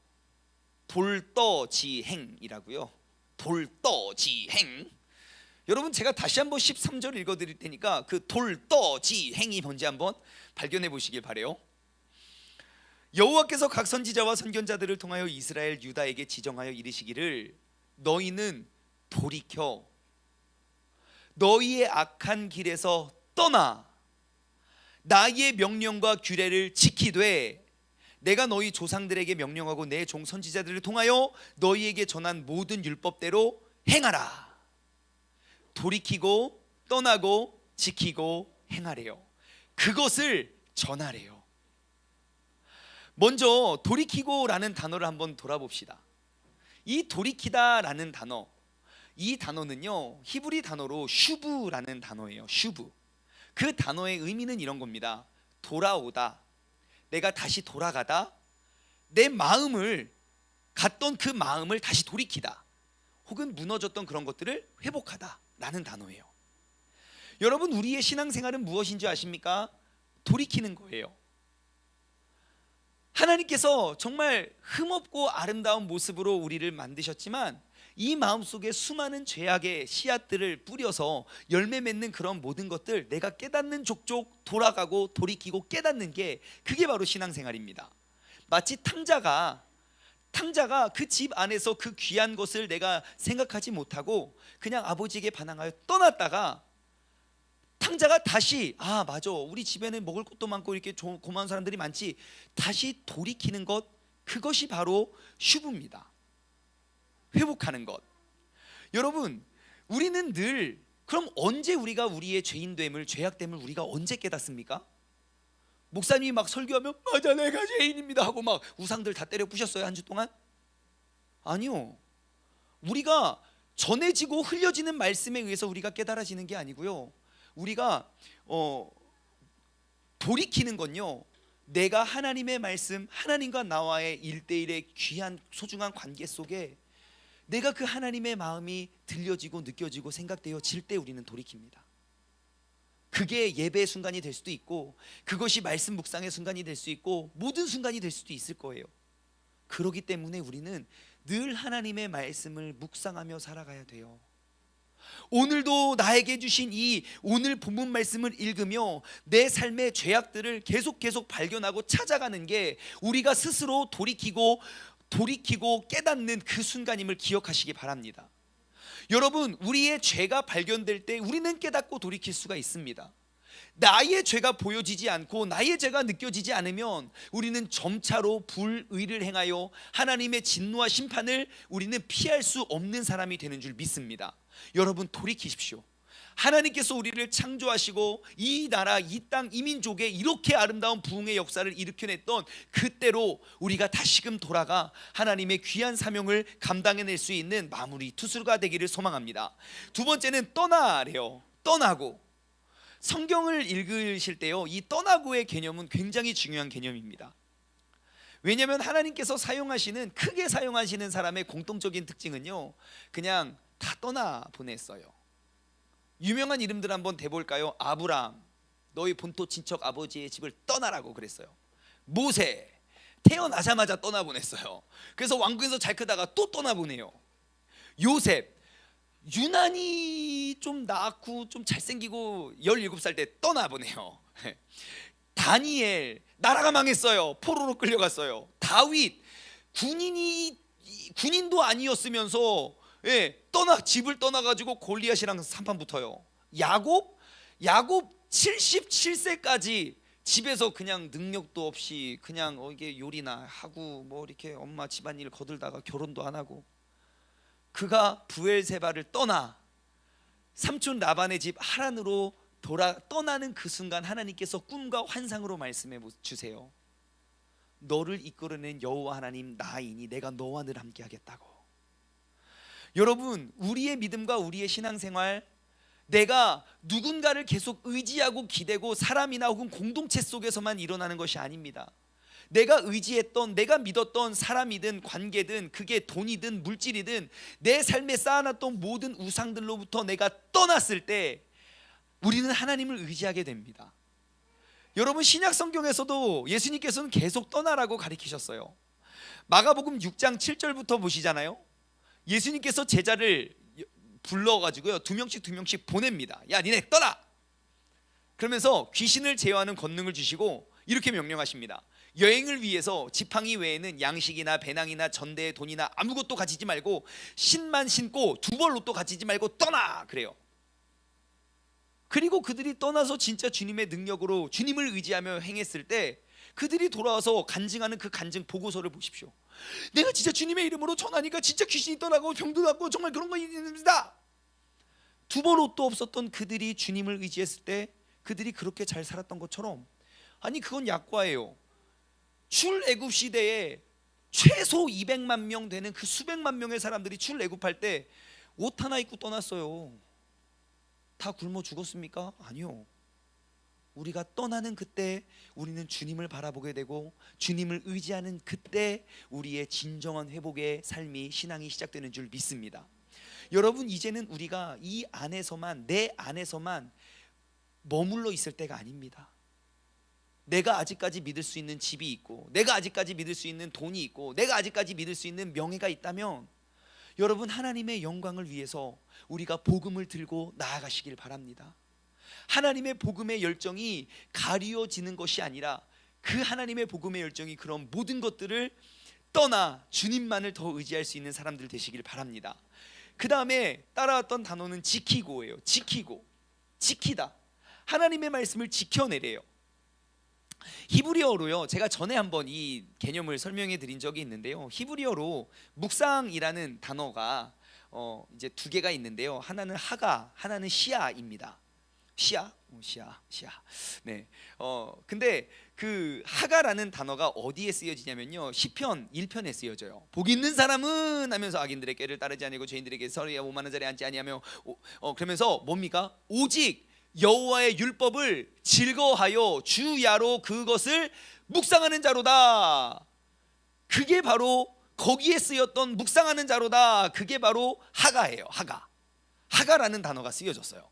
돌떠지행이라고요. 돌떠지행. 여러분, 제가 다시 한번 13절 읽어드릴 테니까 그 돌떠지행이 뭔지 한번 발견해 보시길 바래요. 여호와께서 각 선지자와 선견자들을 통하여 이스라엘 유다에게 지정하여 이르시기를 너희는 돌이켜 너희의 악한 길에서 떠나 나의 명령과 규례를 지키되 내가 너희 조상들에게 명령하고 내 종 선지자들을 통하여 너희에게 전한 모든 율법대로 행하라. 돌이키고 떠나고 지키고 행하래요. 그것을 전하래요. 먼저 돌이키고라는 단어를 한번 돌아봅시다. 이 돌이키다라는 단어, 이 단어는요 히브리 단어로 슈브라는 단어예요. 슈브. 그 단어의 의미는 이런 겁니다. 돌아오다, 내가 다시 돌아가다, 내 마음을 갔던 그 마음을 다시 돌이키다, 혹은 무너졌던 그런 것들을 회복하다 라는 단어예요. 여러분, 우리의 신앙생활은 무엇인 줄 아십니까? 돌이키는 거예요. 하나님께서 정말 흠없고 아름다운 모습으로 우리를 만드셨지만 이 마음속에 수많은 죄악의 씨앗들을 뿌려서 열매 맺는 그런 모든 것들, 내가 깨닫는 족족 돌아가고 돌이키고 깨닫는 게, 그게 바로 신앙생활입니다. 마치 탕자가 그 집 안에서 그 귀한 것을 내가 생각하지 못하고 그냥 아버지에게 반항하여 떠났다가 탕자가 다시, 아 맞아, 우리 집에는 먹을 것도 많고 이렇게 고마운 사람들이 많지, 다시 돌이키는 것, 그것이 바로 슈브입니다. 회복하는 것. 여러분, 우리는 늘, 그럼 언제 우리가 우리의 죄인됨을, 죄악됨을 우리가 언제 깨닫습니까? 목사님이 막 설교하면 맞아 내가 죄인입니다 하고 막 우상들 다 때려 부셨어요 한 주 동안? 아니요. 우리가 전해지고 흘려지는 말씀에 의해서 우리가 깨달아지는 게 아니고요, 우리가 돌이키는 건요, 내가 하나님의 말씀, 하나님과 나와의 1대1의 귀한 소중한 관계 속에 내가 그 하나님의 마음이 들려지고 느껴지고 생각되어질 때 우리는 돌이킵니다. 그게 예배의 순간이 될 수도 있고, 그것이 말씀 묵상의 순간이 될 수 있고, 모든 순간이 될 수도 있을 거예요. 그렇기 때문에 우리는 늘 하나님의 말씀을 묵상하며 살아가야 돼요. 오늘도 나에게 주신 이 오늘 본문 말씀을 읽으며 내 삶의 죄악들을 계속 발견하고 찾아가는 게 우리가 스스로 돌이키고 깨닫는 그 순간임을 기억하시기 바랍니다. 여러분, 우리의 죄가 발견될 때 우리는 깨닫고 돌이킬 수가 있습니다. 나의 죄가 보여지지 않고 나의 죄가 느껴지지 않으면 우리는 점차로 불의를 행하여 하나님의 진노와 심판을 우리는 피할 수 없는 사람이 되는 줄 믿습니다. 여러분, 돌이키십시오. 하나님께서 우리를 창조하시고 이 나라, 이 땅, 이 민족에 이렇게 아름다운 부흥의 역사를 일으켜냈던 그때로 우리가 다시금 돌아가 하나님의 귀한 사명을 감당해낼 수 있는 마무리 투수가 되기를 소망합니다. 두 번째는 떠나래요. 떠나고. 성경을 읽으실 때요, 이 떠나고의 개념은 굉장히 중요한 개념입니다. 왜냐하면 하나님께서 크게 사용하시는 사람의 공통적인 특징은요, 그냥 다 떠나 보냈어요. 유명한 이름들 한번 대볼까요? 아브람, 너희 본토 친척 아버지의 집을 떠나라고 그랬어요. 모세, 태어나자마자 떠나보냈어요. 그래서 왕궁에서 잘 크다가 또 떠나보내요. 요셉, 유난히 좀 낳고 좀 잘생기고 17살 때 떠나보내요. 다니엘, 나라가 망했어요. 포로로 끌려갔어요. 다윗, 군인도 아니었으면서 집을 떠나가지고 골리앗이랑 한판 붙어요. 야곱 77세까지 집에서 그냥 능력도 없이 그냥 이게 요리나 하고 뭐 이렇게 엄마 집안일 거들다가 결혼도 안 하고, 그가 부엘세바를 떠나 삼촌 라반의 집 하란으로 떠나는 그 순간 하나님께서 꿈과 환상으로 말씀해 주세요. 너를 이끌어낸 여호와 하나님 나이니 내가 너와 늘 함께 하겠다고. 여러분, 우리의 믿음과 우리의 신앙생활, 내가 누군가를 계속 의지하고 기대고 사람이나 혹은 공동체 속에서만 일어나는 것이 아닙니다. 내가 의지했던, 내가 믿었던 사람이든 관계든, 그게 돈이든 물질이든 내 삶에 쌓아놨던 모든 우상들로부터 내가 떠났을 때 우리는 하나님을 의지하게 됩니다. 여러분, 신약 성경에서도 예수님께서는 계속 떠나라고 가르치셨어요. 마가복음 6장 7절부터 보시잖아요. 예수님께서 제자를 불러가지고요, 두 명씩 보냅니다. 야, 니네 떠나! 그러면서 귀신을 제어하는 권능을 주시고 이렇게 명령하십니다. 여행을 위해서 지팡이 외에는 양식이나 배낭이나 전대의 돈이나 아무것도 가지지 말고 신만 신고 두 벌 옷도 가지지 말고 떠나! 그래요. 그리고 그들이 떠나서 진짜 주님의 능력으로 주님을 의지하며 행했을 때 그들이 돌아와서 간증하는 그 간증 보고서를 보십시오. 내가 진짜 주님의 이름으로 전하니까 진짜 귀신이 떠나고 병도 낫고 정말 그런 거 있습니다. 두 번 옷도 없었던 그들이 주님을 의지했을 때 그들이 그렇게 잘 살았던 것처럼, 아니 그건 약과예요. 출애굽 시대에 최소 200만 명 되는 그 수백만 명의 사람들이 출애굽할 때 옷 하나 입고 떠났어요. 다 굶어 죽었습니까? 아니요. 우리가 떠나는 그때 우리는 주님을 바라보게 되고 주님을 의지하는 그때 우리의 진정한 회복의 삶이, 신앙이 시작되는 줄 믿습니다. 여러분, 이제는 우리가 이 안에서만, 내 안에서만 머물러 있을 때가 아닙니다. 내가 아직까지 믿을 수 있는 집이 있고, 내가 아직까지 믿을 수 있는 돈이 있고, 내가 아직까지 믿을 수 있는 명예가 있다면 여러분, 하나님의 영광을 위해서 우리가 복음을 들고 나아가시길 바랍니다. 하나님의 복음의 열정이 가리워지는 것이 아니라 그 하나님의 복음의 열정이 그런 모든 것들을 떠나 주님만을 더 의지할 수 있는 사람들 되시길 바랍니다. 그 다음에 따라왔던 단어는 지키고예요. 지키고, 지키다. 하나님의 말씀을 지켜내래요. 히브리어로요, 제가 전에 한번 이 개념을 설명해 드린 적이 있는데요, 히브리어로 묵상이라는 단어가 이제 두 개가 있는데요, 하나는 하가, 하나는 시아입니다. 시아? 시아. 네. 근데 그 하가라는 단어가 어디에 쓰여지냐면요, 시편 1편에 쓰여져요. 복 있는 사람은 하면서 악인들의 꾀를 따르지 아니고 죄인들에게 서리와 오만한 자리에 앉지 아니하며, 그러면서 뭡니까? 오직 여호와의 율법을 즐거워하여 주야로 그것을 묵상하는 자로다. 그게 바로 거기에 쓰였던 묵상하는 자로다. 그게 바로 하가예요. 하가라는 단어가 쓰여졌어요.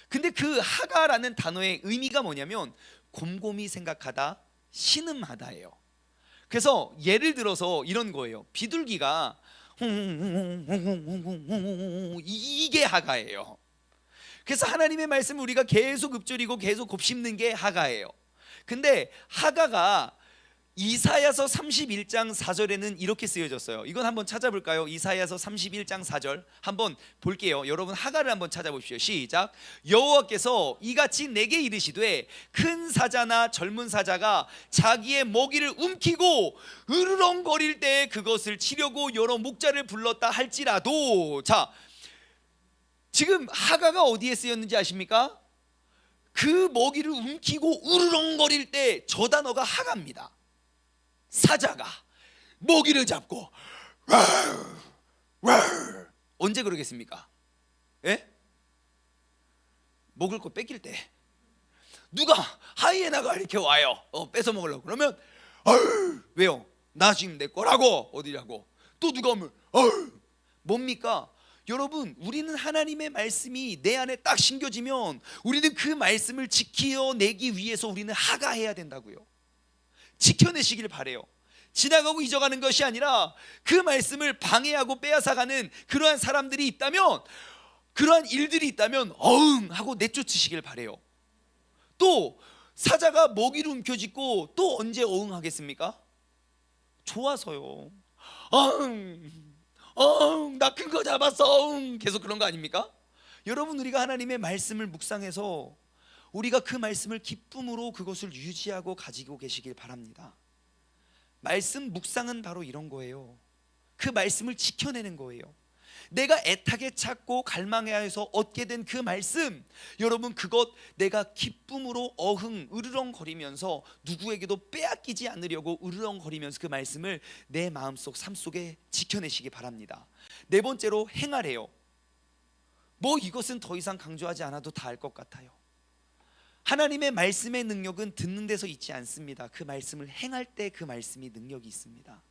근데 그 하가라는 단어의 의미가 뭐냐면 곰곰이 생각하다, 신음하다예요. 그래서 예를 들어서 이런 거예요. 비둘기가 이게 하가예요. 그래서 하나님의 말씀을 우리가 계속 읊조리고 계속 곱씹는 게 하가예요. 근데 하가가 이사야서 31장 4절에는 이렇게 쓰여졌어요. 이건 한번 찾아볼까요? 이사야서 31장 4절 한번 볼게요. 여러분, 하가를 한번 찾아보십시오. 시작. 여호와께서 이같이 내게 이르시되 큰 사자나 젊은 사자가 자기의 먹이를 움키고 으르렁거릴 때 그것을 치려고 여러 목자를 불렀다 할지라도. 자, 지금 하가가 어디에 쓰였는지 아십니까? 그 먹이를 움키고 으르렁거릴 때 저 단어가 하가입니다. 사자가 먹이를 잡고 언제 그러겠습니까? 예? 먹을 거 뺏길 때. 누가 하이에나가 이렇게 와요. 뺏어 먹으려고 그러면 왜요? 나 지금 내 거라고, 어디라고. 또 누가 오면 뭡니까? 여러분, 우리는 하나님의 말씀이 내 안에 딱 심겨지면 우리는 그 말씀을 지켜내기 위해서 우리는 하가해야 된다고요. 지켜내시길 바래요. 지나가고 잊어가는 것이 아니라 그 말씀을 방해하고 빼앗아가는 그러한 사람들이 있다면, 그러한 일들이 있다면 어흥 하고 내쫓으시길 바래요. 또 사자가 먹이를 움켜쥐고 또 언제 어흥하겠습니까? 좋아서요. 나 큰 거 잡았어. 계속 그런 거 아닙니까? 여러분, 우리가 하나님의 말씀을 묵상해서 우리가 그 말씀을 기쁨으로 그것을 유지하고 가지고 계시길 바랍니다. 말씀 묵상은 바로 이런 거예요. 그 말씀을 지켜내는 거예요. 내가 애타게 찾고 갈망해서 얻게 된 그 말씀, 여러분, 그것 내가 기쁨으로 으르렁거리면서 누구에게도 빼앗기지 않으려고 으르렁거리면서 그 말씀을 내 마음속, 삶 속에 지켜내시기 바랍니다. 네 번째로 행하래요. 뭐 이것은 더 이상 강조하지 않아도 다 알 것 같아요. 하나님의 말씀의 능력은 듣는 데서 있지 않습니다. 그 말씀을 행할 때 그 말씀이 능력이 있습니다.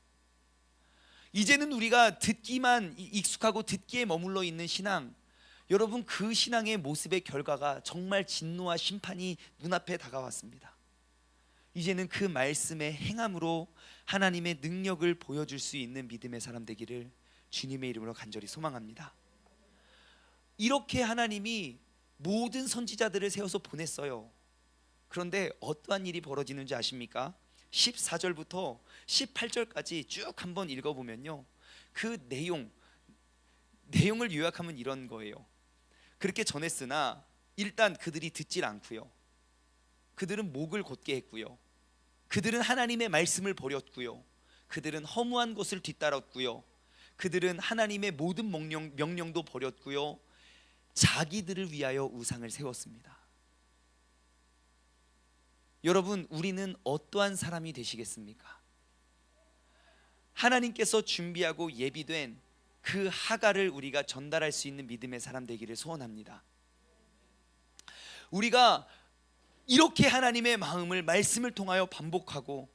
이제는 우리가 듣기만 익숙하고 듣기에 머물러 있는 신앙, 여러분, 그 신앙의 모습의 결과가 정말 진노와 심판이 눈앞에 다가왔습니다. 이제는 그 말씀의 행함으로 하나님의 능력을 보여줄 수 있는 믿음의 사람 되기를 주님의 이름으로 간절히 소망합니다. 이렇게 하나님이 모든 선지자들을 세워서 보냈어요. 그런데 어떠한 일이 벌어지는지 아십니까? 14절부터 18절까지 쭉 한번 읽어보면요, 그 내용을 요약하면 이런 거예요. 그렇게 전했으나 일단 그들이 듣질 않고요, 그들은 목을 곧게 했고요, 그들은 하나님의 말씀을 버렸고요, 그들은 허무한 것을 뒤따랐고요, 그들은 하나님의 모든 명령도 버렸고요, 자기들을 위하여 우상을 세웠습니다. 여러분, 우리는 어떠한 사람이 되시겠습니까? 하나님께서 준비하고 예비된 그 하가를 우리가 전달할 수 있는 믿음의 사람 되기를 소원합니다. 우리가 이렇게 하나님의 마음을 말씀을 통하여 반복하고,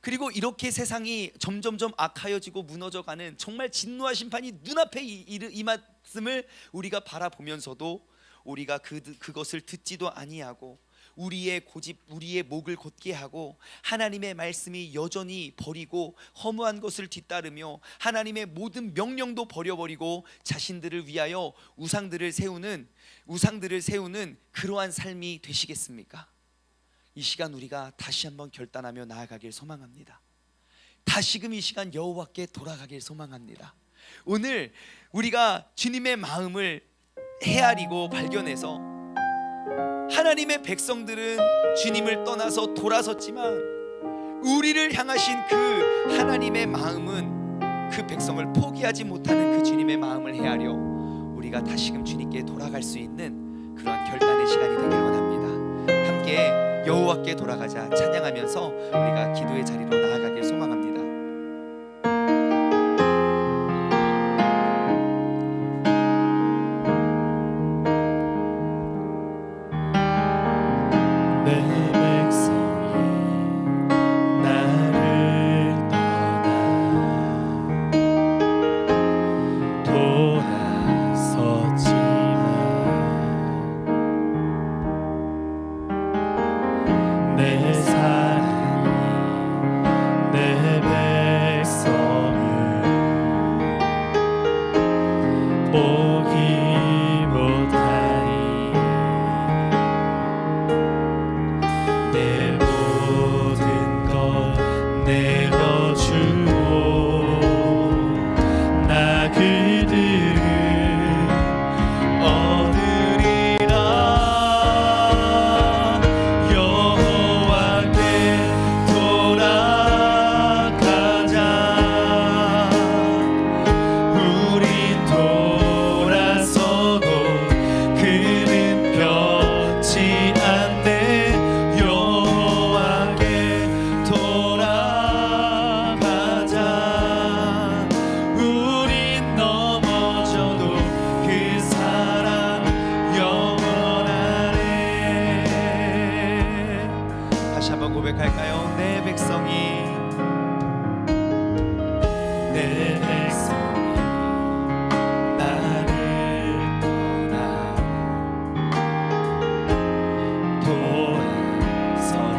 그리고 이렇게 세상이 점점점 악하여지고 무너져가는 정말 진노와 심판이 눈앞에 임했음을 우리가 바라보면서도 우리가 그것을 듣지도 아니하고 우리의 고집, 우리의 목을 곧게 하고 하나님의 말씀이 여전히 버리고 허무한 것을 뒤따르며 하나님의 모든 명령도 버려버리고 자신들을 위하여 우상들을 세우는 그러한 삶이 되시겠습니까? 이 시간 우리가 다시 한번 결단하며 나아가길 소망합니다. 다시금 이 시간 여호와께 돌아가길 소망합니다. 오늘 우리가 주님의 마음을 헤아리고 발견해서, 하나님의 백성들은 주님을 떠나서 돌아섰지만 우리를 향하신 그 하나님의 마음은 그 백성을 포기하지 못하는 그 주님의 마음을 헤아려 우리가 다시금 주님께 돌아갈 수 있는 그러한 결단의 시간이 되길 원합니다. 함께 여호와께 돌아가자 찬양하면서 우리가 기도의 자리로 나아가길 소망합니다. 고백할까요? 내 백성이 나를 떠나 돌아섰지만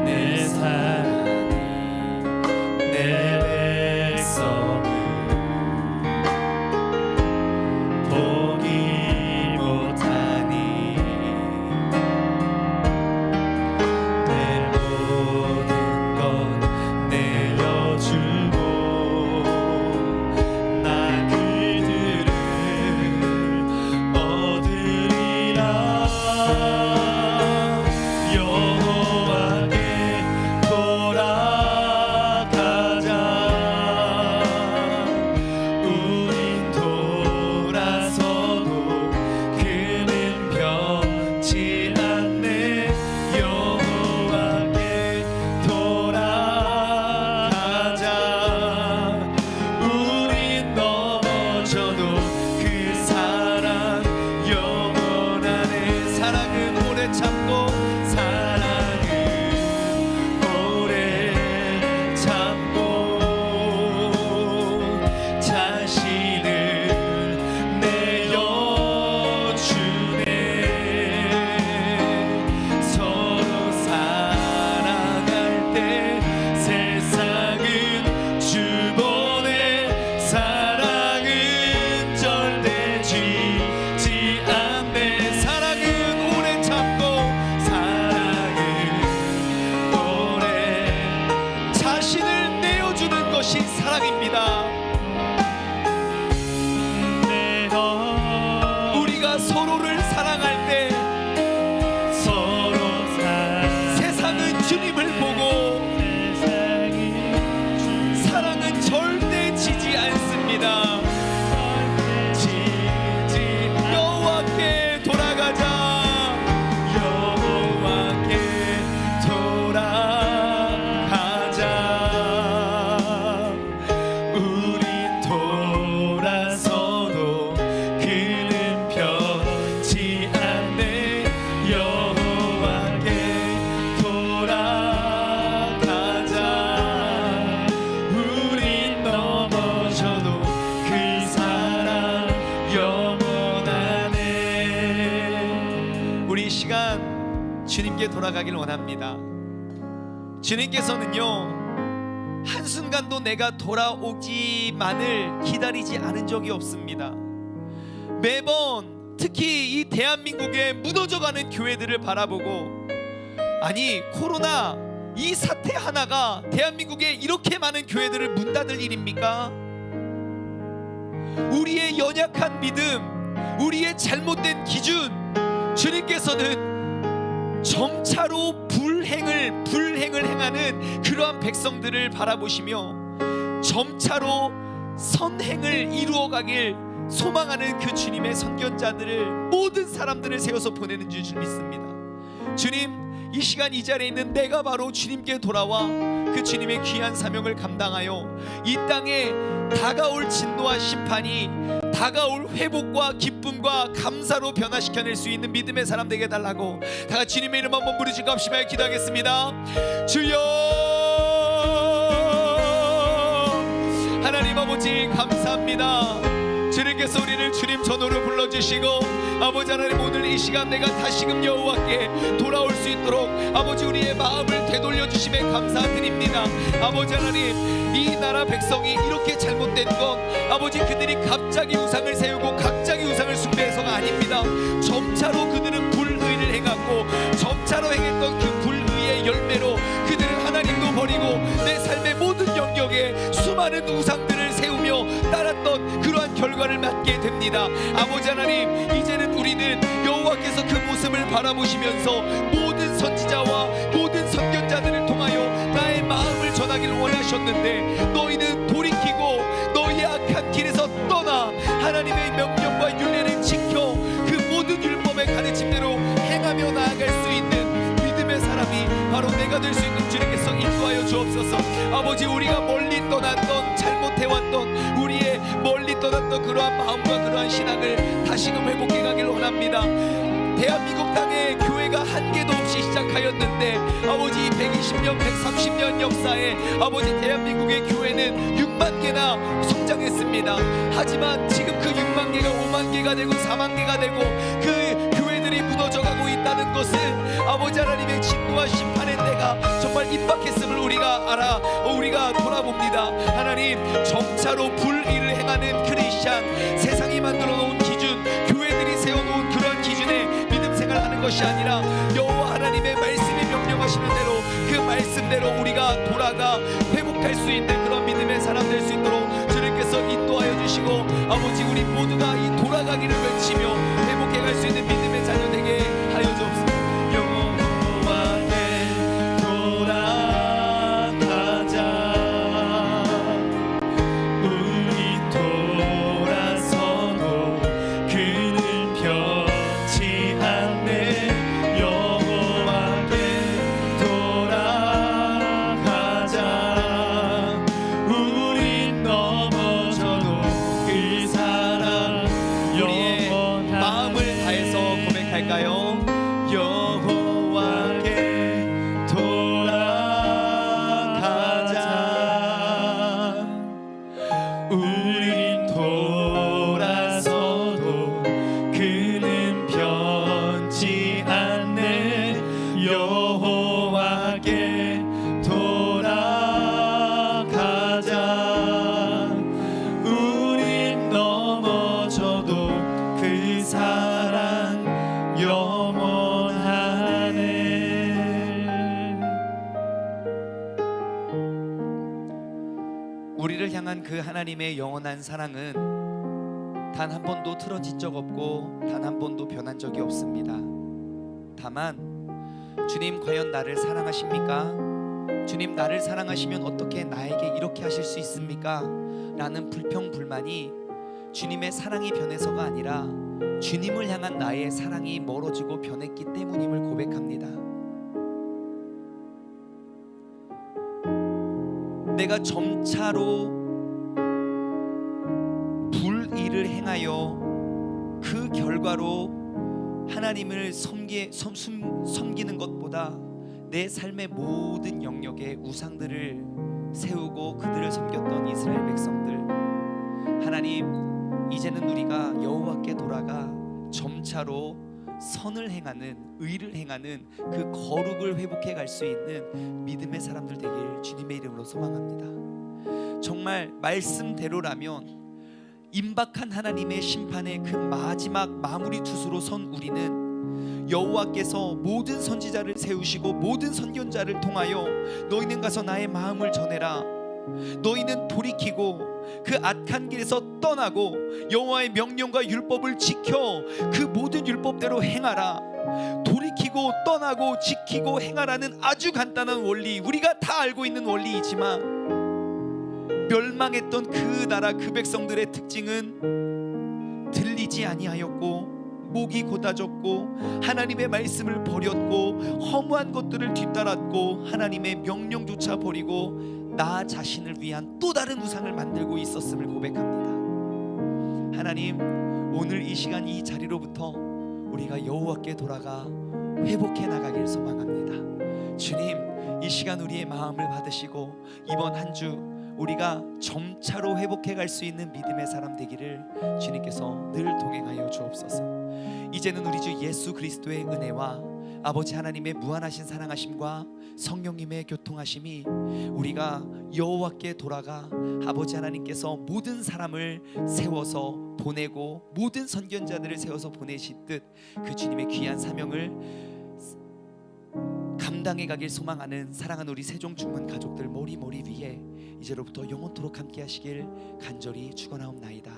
내 사랑이 내 백성을 포기 못하니 내 모든 시간 주님께 돌아가길 원합니다. 주님께서는요 한순간도 내가 돌아오기만을 기다리지 않은 적이 없습니다. 매번 특히 이 대한민국의 무너져가는 교회들을 바라보고, 아니 코로나 이 사태 하나가 대한민국에 이렇게 많은 교회들을 문 닫을 일입니까? 우리의 연약한 믿음, 우리의 잘못된 기준, 주님께서는 점차로 불행을 행하는 그러한 백성들을 바라보시며 점차로 선행을 이루어가길 소망하는 그 주님의 선견자들을, 모든 사람들을 세워서 보내는 줄 믿습니다. 주님, 이 시간 이 자리에 있는 내가 바로 주님께 돌아와 그 주님의 귀한 사명을 감당하여 이 땅에 다가올 진노와 심판이 다가올 회복과 기쁨과 감사로 변화시켜낼 수 있는 믿음의 사람 되게 해달라고 다 같이 주님의 이름 한번 부르짖고 합심하여 기도하겠습니다. 주여, 하나님 아버지 감사합니다. 주님께서 우리를 주님 전으로 불러주시고, 아버지 하나님 오늘 이 시간 내가 다시금 여호와께 돌아올 수 있도록 아버지 우리의 마음을 되돌려 주심에 감사드립니다. 아버지 하나님, 이 나라 백성이 이렇게 잘못된 건 아버지 그들이 갑자기 우상을 세우고 갑자기 우상을 숭배해서가 아닙니다. 점차로 그들은 불의를 행하고 점차로 행했던 그 불의의 열매로 그들은 하나님도 버리고 내 삶의 모든 영역에 수많은 우상들을 세우며 따랐던 그러한 결과를 맞게 됩니다. 아버지 하나님, 이제는 우리는 여호와께서 그 모습을 바라보시면서 모든 선지자와 모든 선견자들을 통하여 나의 마음을 전하기를 원하셨는데, 너희는 돌이키고 너희의 악한 길에서 떠나 하나님의 명령과 율례를 지켜 그 모든 율법의 가르침대로 행하며 나아갈 수 있는 믿음의 사람이 바로 내가 될 수 있는 주님께서 인도하여 주옵소서. 아버지, 우리가 멀리 떠났던 잘못해왔던 우리의 멀리 떠났던 그러한 마음과 그러한 신앙을 다시금 회복해 가길 원합니다. 대한민국 땅에 교회가 한 개도 없이 시작하였는데 아버지 120년 130년 역사에 아버지 대한민국의 교회는 6만 개나 성장했습니다. 하지만 지금 그 6만 개가 5만 개가 되고 4만 개가 되고 그 교회들이 무너져가고 있다는 것은 아버지 하나님의 진노와 심판의 때가 정말 임박했음을 우리가 돌아봅니다. 하나님, 점차로 불의를 행하는 크리스찬, 세상이 만들어 놓은 기준, 교회들이 세워놓은 그런 기준에 믿음 생활하는 것이 아니라 여호와 하나님의 말씀이 명령하시는 대로 그 말씀대로 우리가 돌아가 회복할 수 있는 그런 믿음의 사람 될 수 있도록 주님께서 인도하여 주시고, 아버지 우리 모두가 이 돌아가기를 외치며 회복해갈 수 있는 믿음의 자녀 되게 하여 주옵소서. 우리를 향한 그 하나님의 영원한 사랑은 단 한 번도 틀어진 적 없고 단 한 번도 변한 적이 없습니다. 다만 주님, 과연 나를 사랑하십니까? 주님, 나를 사랑하시면 어떻게 나에게 이렇게 하실 수 있습니까? 라는 불평불만이 주님의 사랑이 변해서가 아니라 주님을 향한 나의 사랑이 멀어지고 변했기 때문임을 고백합니다. 내가 점차로 불의를 행하여 그 결과로 하나님을 섬기는 것보다 내 삶의 모든 영역에 우상들을 세우고 그들을 섬겼던 이스라엘 백성들, 하나님, 이제는 우리가 여호와께 돌아가 점차로 선을 행하는, 의를 행하는 그 거룩을 회복해 갈 수 있는 믿음의 사람들 되길 주님의 이름으로 소망합니다. 정말 말씀대로라면 임박한 하나님의 심판의 그 마지막 마무리 투수로 선 우리는 여호와께서 모든 선지자를 세우시고 모든 선견자를 통하여 너희는 가서 나의 마음을 전해라, 너희는 돌이키고 그 악한 길에서 떠나고 여호와의 명령과 율법을 지켜 그 모든 율법대로 행하라, 돌이키고 떠나고 지키고 행하라는 아주 간단한 원리, 우리가 다 알고 있는 원리이지만 멸망했던 그 나라 그 백성들의 특징은 들리지 아니하였고 목이 곧아졌고 하나님의 말씀을 버렸고 허무한 것들을 뒤따랐고 하나님의 명령조차 버리고 나 자신을 위한 또 다른 우상을 만들고 있었음을 고백합니다. 하나님, 오늘 이 시간 이 자리로부터 우리가 여호와께 돌아가 회복해 나가길 소망합니다. 주님, 이 시간 우리의 마음을 받으시고 이번 한 주 우리가 점차로 회복해 갈 수 있는 믿음의 사람 되기를 주님께서 늘 동행하여 주옵소서. 이제는 우리 주 예수 그리스도의 은혜와 아버지 하나님의 무한하신 사랑하심과 성령님의 교통하심이 우리가 여호와께 돌아가 아버지 하나님께서 모든 사람을 세워서 보내고 모든 선견자들을 세워서 보내시듯 그 주님의 귀한 사명을 감당해 가길 소망하는 사랑하는 우리 세종중문 가족들 모리모리 위에 이제로부터 영원토록 함께 하시길 간절히 축원하옵나이다.